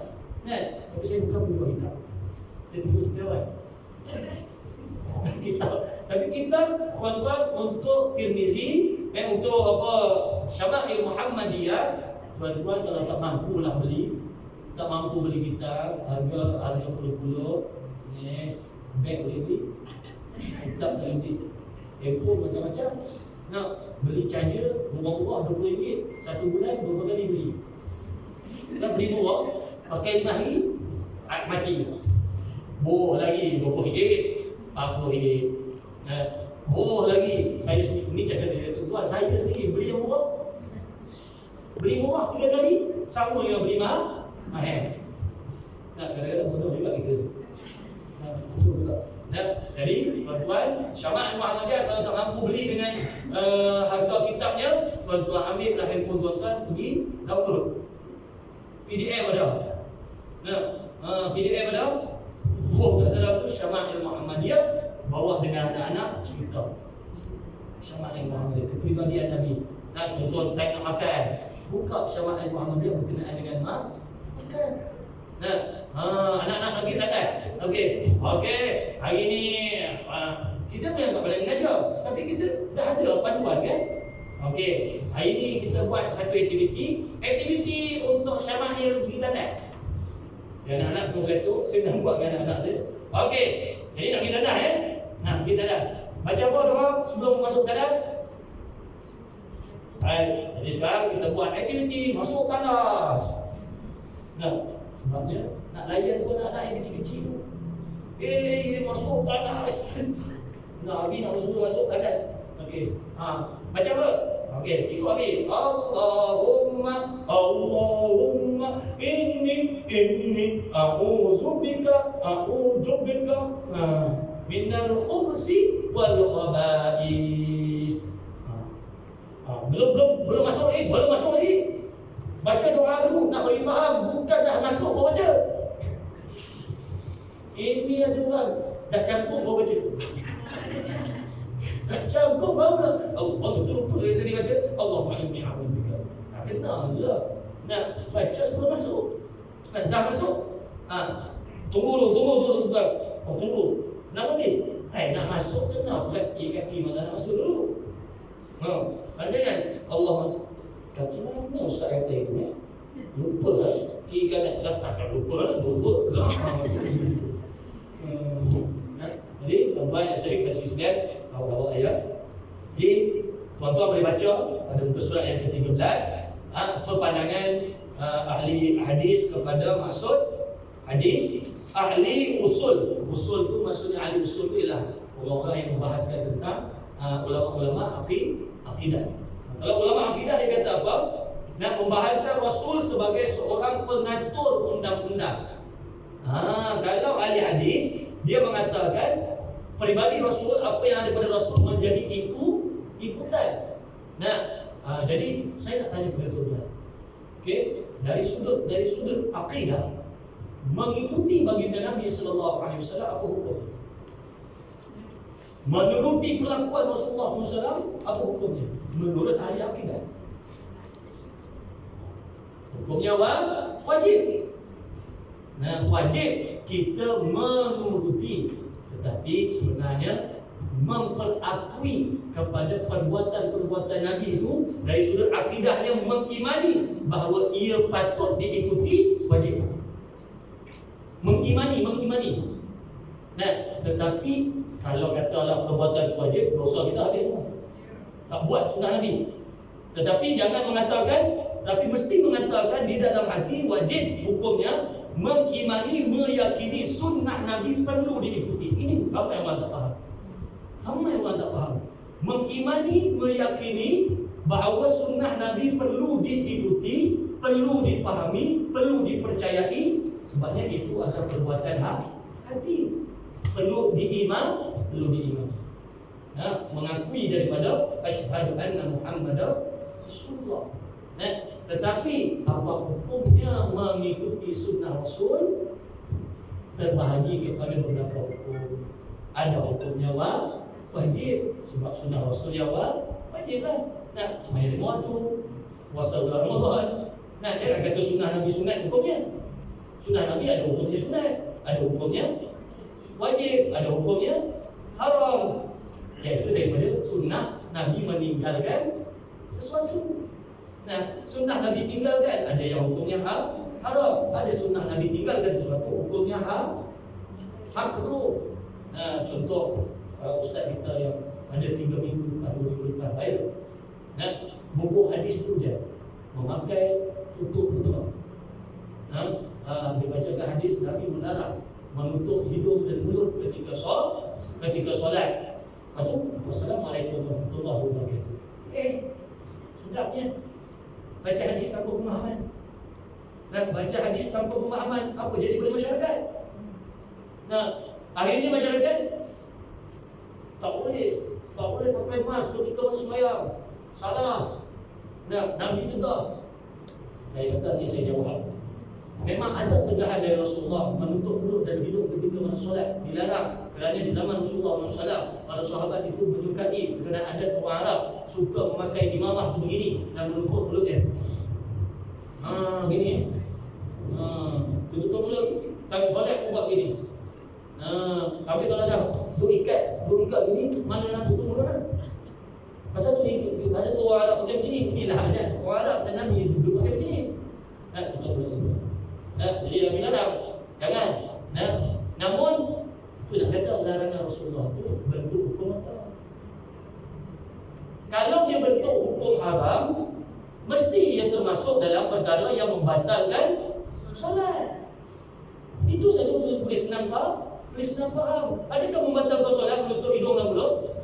[SPEAKER 1] Tapi saya bukan menjual kitab. Saya tulis jawab. Tapi kita tuan-tuan untuk Tirmizi, untuk apa Syama'il Muhammadiyah, tuan-tuan kalau tak mampu beli kitab harga puluh-puluh, beg boleh beli, kitab tak beli, handphone macam-macam. Nak beli charger murah-murah RM20, satu bulan berapa kali beli. Nak beli murah, pakai 5 hari, mati. Boh lagi RM20, RM40. Boh lagi. Saya sendiri, ini cakap dia tuan, saya sendiri beli yang murah. Beli murah 3 kali, sama dengan beli mahal. Kadang-kadang bodoh juga kita. Betul juga. Jadi tuan-tuan, Syama'il Muhammadiyah kalau tak mampu beli dengan harga kitabnya, tuan-tuan ambillah handphone tuan-tuan, pergi download. PDF ada. PDF ada. Buah kat dalam tu Syama'il Muhammadiyah, bawah dengan anak-anak cerita Syama'il Muhammadiyah, kepribadian Nabi. Contoh tak nak makan, buka Syama'il Muhammadiyah berkenaan dengan makan. Anak-anak lagi tak ada. Okey, hari ni kita memang tak boleh mengajar, tapi kita dah ada panduan kan. Okey, hari ni kita buat satu aktiviti untuk Syama'il pergi tandas. Anak-anak semua kata, saya dah buat dengan anak-anak saya. Okey, jadi nak pergi tandas nak pergi tandas. Baca apa doa sebelum masuk tandas? Jadi sekarang kita buat aktiviti masuk tandas. Sebabnya nak layan pun anak yang kecil-kecil. Masuk tandas. Nabi nak suruh masuk tandas. Okey. Baca apa? Okey, ikut Abi. Allahumma inni a'udzubika minal khubsi wal khaba'is. Belum masuk lagi. Baca doa dulu, nak beri faham, bukan dah masuk baru baca. Ini ada orang dah campur baru baca. Dah campur baru dah. Allah betul lupa yang tadi baca. Allahumma inni a'udzubika. Kenal je lah. Nak baca sebelum masuk. Dah masuk. Tunggu dulu. Tunggu. Kenapa ni? Nak masuk kenal kaki mana nak masuk dulu. Ada kan? Allah kaki mana ustaz kata itu lupa lah. Kiri kanan dah takkan lupa lah. Jadi tuan-tuan yang sering kasih sekalian, awal-awal ayat. Jadi tuan-tuan boleh baca pada muka surat yang ke-13, perpandangan ahli hadis kepada maksud hadis. Ahli usul. Usul tu maksudnya ahli usul tu ialah orang-orang yang membahaskan tentang ulama-ulama akidah. Kalau ulama akidah dia kata apa? Nak membahaskan Rasul sebagai seorang pengatur undang-undang. Kalau ahli hadis dia mengatakan peribadi Rasul, apa yang ada pada Rasul menjadi ikutan. Nah, jadi saya nak tanya kepada tuan-tuan. Okey, dari sudut akidah, mengikuti baginda Nabi sallallahu alaihi wasallam apa hukum? Menuruti pelakuan Rasulullah SAW, apa hukumnya? Menurut ahli akidah, hukumnya wajib. Nah, wajib kita menuruti, tetapi sebenarnya memperakui kepada perbuatan-perbuatan Nabi itu dari sudut akidahnya mengimani bahawa ia patut diikuti, wajib. Mengimani. Nah, tetapi kalau katalah perbuatan wajib, dosa kita habis semua. Tak buat sunnah Nabi. Tetapi jangan mengatakan, tapi mesti mengatakan di dalam hati wajib hukumnya mengimani, meyakini sunnah Nabi perlu diikuti. Ini apa yang orang tak faham? Ramai orang tak faham. Mengimani, meyakini bahawa sunnah Nabi perlu diikuti, perlu dipahami, perlu dipercayai. Sebabnya itu adalah perbuatan hati. Perlu diimani. Mengakui daripada asyhadu anna Muhammadar Rasulullah. Tetapi apa hukumnya mengikuti sunnah Rasul? Terbahagi kepada beberapa hukum. Ada hukumnya wajib, sebab sunnah Rasul yang wajib lah. Sembahyang 5 waktu, puasa bulan Ramadan. Dia kata sunnah Nabi sunat hukumnya. Sunnah Nabi ada hukumnya sunat, ada hukumnya wajib, ada hukumnya haram. Iaitu daripada sunnah Nabi meninggalkan sesuatu. Sunnah Nabi tinggalkan, ada yang hukumnya haram. Ada sunnah Nabi tinggalkan sesuatu, hukumnya makruh. Contoh ustaz kita yang ada 3 minggu atau 2 minggu lepas baik. Buku hadis tu je memakai tutup mulut. Dibacakan hadis Nabi melarang menutup hidung dan mulut ketika solat. Wassalamualaikum warahmatullahi wabarakatuh. Sedapnya baca hadis tanpa pemahaman. Baca hadis tanpa pemahaman, apa jadi pada masyarakat? Akhirnya masyarakat tak boleh pakai mask ketika orang sembahyang. Salah. Nabi tegah. Saya kata ni saya jawab. Memang ada tegahan dari Rasulullah menutup mulut dan hidung ketika orang solat, dilarang. Kerana di zaman Rasulullah SAW, para sahabat itu menyukai kerana ada orang Arab suka memakai imamah sebegini dan menutup mulutnya. Gini. Tutup mulut, tapi solat pun buat gini. Tapi kalau dah berikat gini, mana nak tutup mulut kan? Pasal tu orang Arab macam ni. Inilah adat orang Arab dan Nabi juga macam ni. Tutup mulut. Jadi Nabi larang, jangan. Namun itu nak kata larangan Rasulullah itu bentuk hukum apa? Kalau dia bentuk hukum haram, mesti ia termasuk dalam perkara yang membatalkan solat. Itu saja boleh senang faham. Adakah membatalkan solat menutup hidung dan mulut?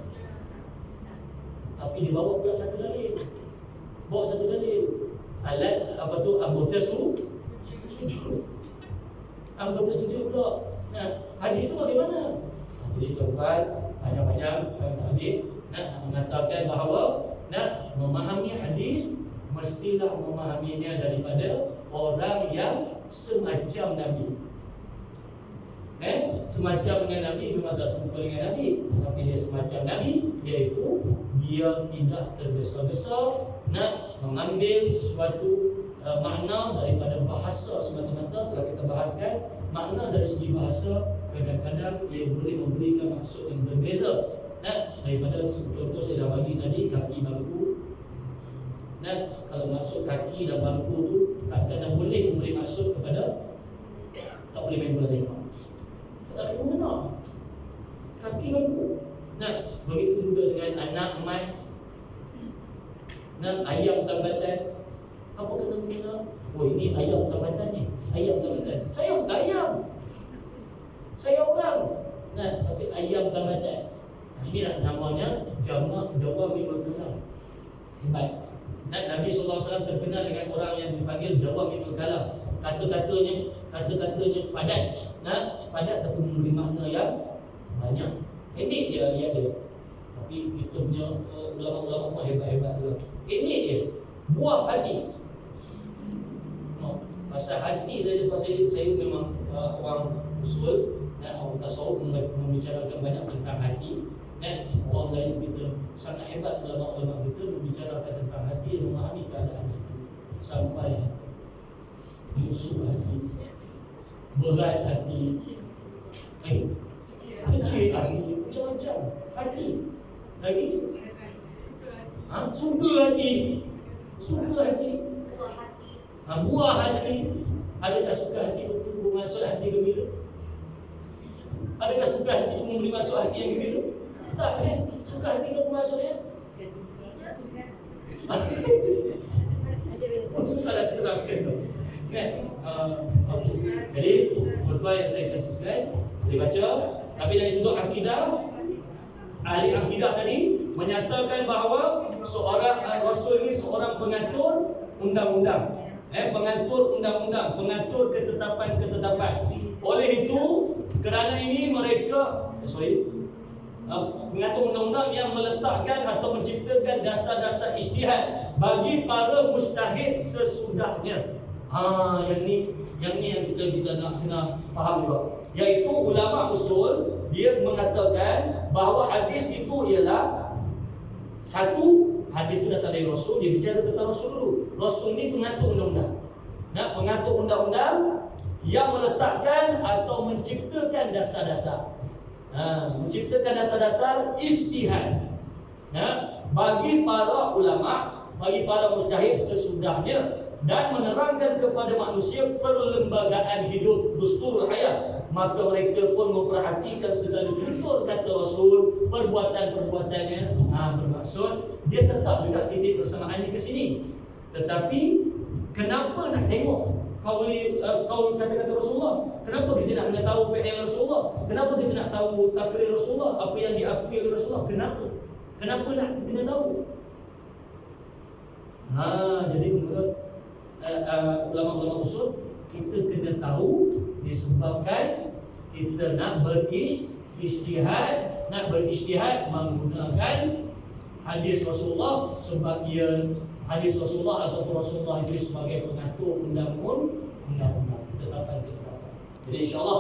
[SPEAKER 1] Tapi dibawa pula satu dalil. Alat anggota sujud. Anggota sujud pula. Hadis tu bagaimana? Jadi tuan-tuan, banyak-banyak Nabi mengatakan bahawa memahami hadis mestilah memahaminya daripada orang yang semacam Nabi. Semacam dengan Nabi memang tak serupa dengan Nabi, tapi dia semacam Nabi, iaitu dia tidak tergesa-gesa nak mengambil sesuatu makna daripada bahasa semata-mata. Telah kita bahaskan makna dari segi bahasa kadang-kadang ia boleh memberikan maksud yang berbeza. Daripada contoh saya dah bagi tadi, kaki bangku. Kalau maksud kaki dan bangku tu kadang-kadang boleh memberi maksud kepada tak boleh main bola tengok. Tak boleh benar. Kaki bangku. Begitu juga dengan anak mai. Ayam tambatan. Apa kena? Ini ayam tambatan ni. Ayam tambatan. Saya bukan ayam. Saya orang. Tapi ayam tambatan. Inilah namanya jamak jawami'ul kalam. Baik. Nabi SAW terkenal dengan orang yang dipanggil jawami'ul kalam. Kata-katanya padat. Padat tapi memberi makna yang banyak. Pendek dia ayat dia. Tapi kita punya ulama-ulama pun hebat-hebat juga. Pendek dia. Buah hati. Pasal hati tadi, pasal saya memang orang usul dan orang tasawuf membicarakan banyak tentang hati. Dan orang lain kita sangat hebat, ulama-ulama kita membicarakan tentang hati dan memahami keadaan hati. Sampai musuh hati, berat hati, kecil hati, macam-macam hati. Lagi suka hati, buah hati. Adakah suka hati bermasuk hati gembira? Adakah suka hati memberi masuk hati yang gembira? Tak kan? Suka hati ke bermasuknya? Salah terangkan tu kan? Jadi khutbah yang saya kasih slide boleh baca. Tapi dari sudut akidah, ahli akidah tadi menyatakan bahawa seorang Rasul ini seorang pengatur undang-undang, pengatur undang-undang, pengatur ketetapan-ketetapan. Oleh itu, kerana ini mereka mengatur undang-undang yang meletakkan atau menciptakan dasar-dasar ijtihad bagi para mujtahid sesudahnya. Yang ni yang kita nak kena faham juga. Iaitu ulama usul dia mengatakan bahawa hadis itu ialah satu, hadis itu datang dari Rasul. Dia bicara tentang Rasul dulu. Rasul ni pengatur undang-undang. Pengatur undang-undang yang meletakkan atau menciptakan dasar-dasar. Menciptakan dasar-dasar ijtihad bagi para ulama, bagi para mujtahid sesudahnya, dan menerangkan kepada manusia perlembagaan hidup dusturul hayat. Maka mereka pun memperhatikan segala tutur kata Rasul, perbuatan-perbuatannya. Bermaksud dia tetap juga titik persamaannya ke sini. Tetapi kenapa nak tengok kaul kata-kata Rasulullah? Kenapa kita nak mengetahui fi'il Rasulullah? Kenapa kita nak tahu takrir Rasulullah, apa yang diakui oleh Rasulullah? Kenapa nak kena tahu? Jadi menurut ulama-ulama usul, kita kena tahu disebabkan kita nak berijtihad menggunakan hadis Rasulullah sebagai hadis Rasulullah ataupun Rasulullah itu sebagai pengatur undang-undang, ketetapan-ketetapan. Jadi insya-Allah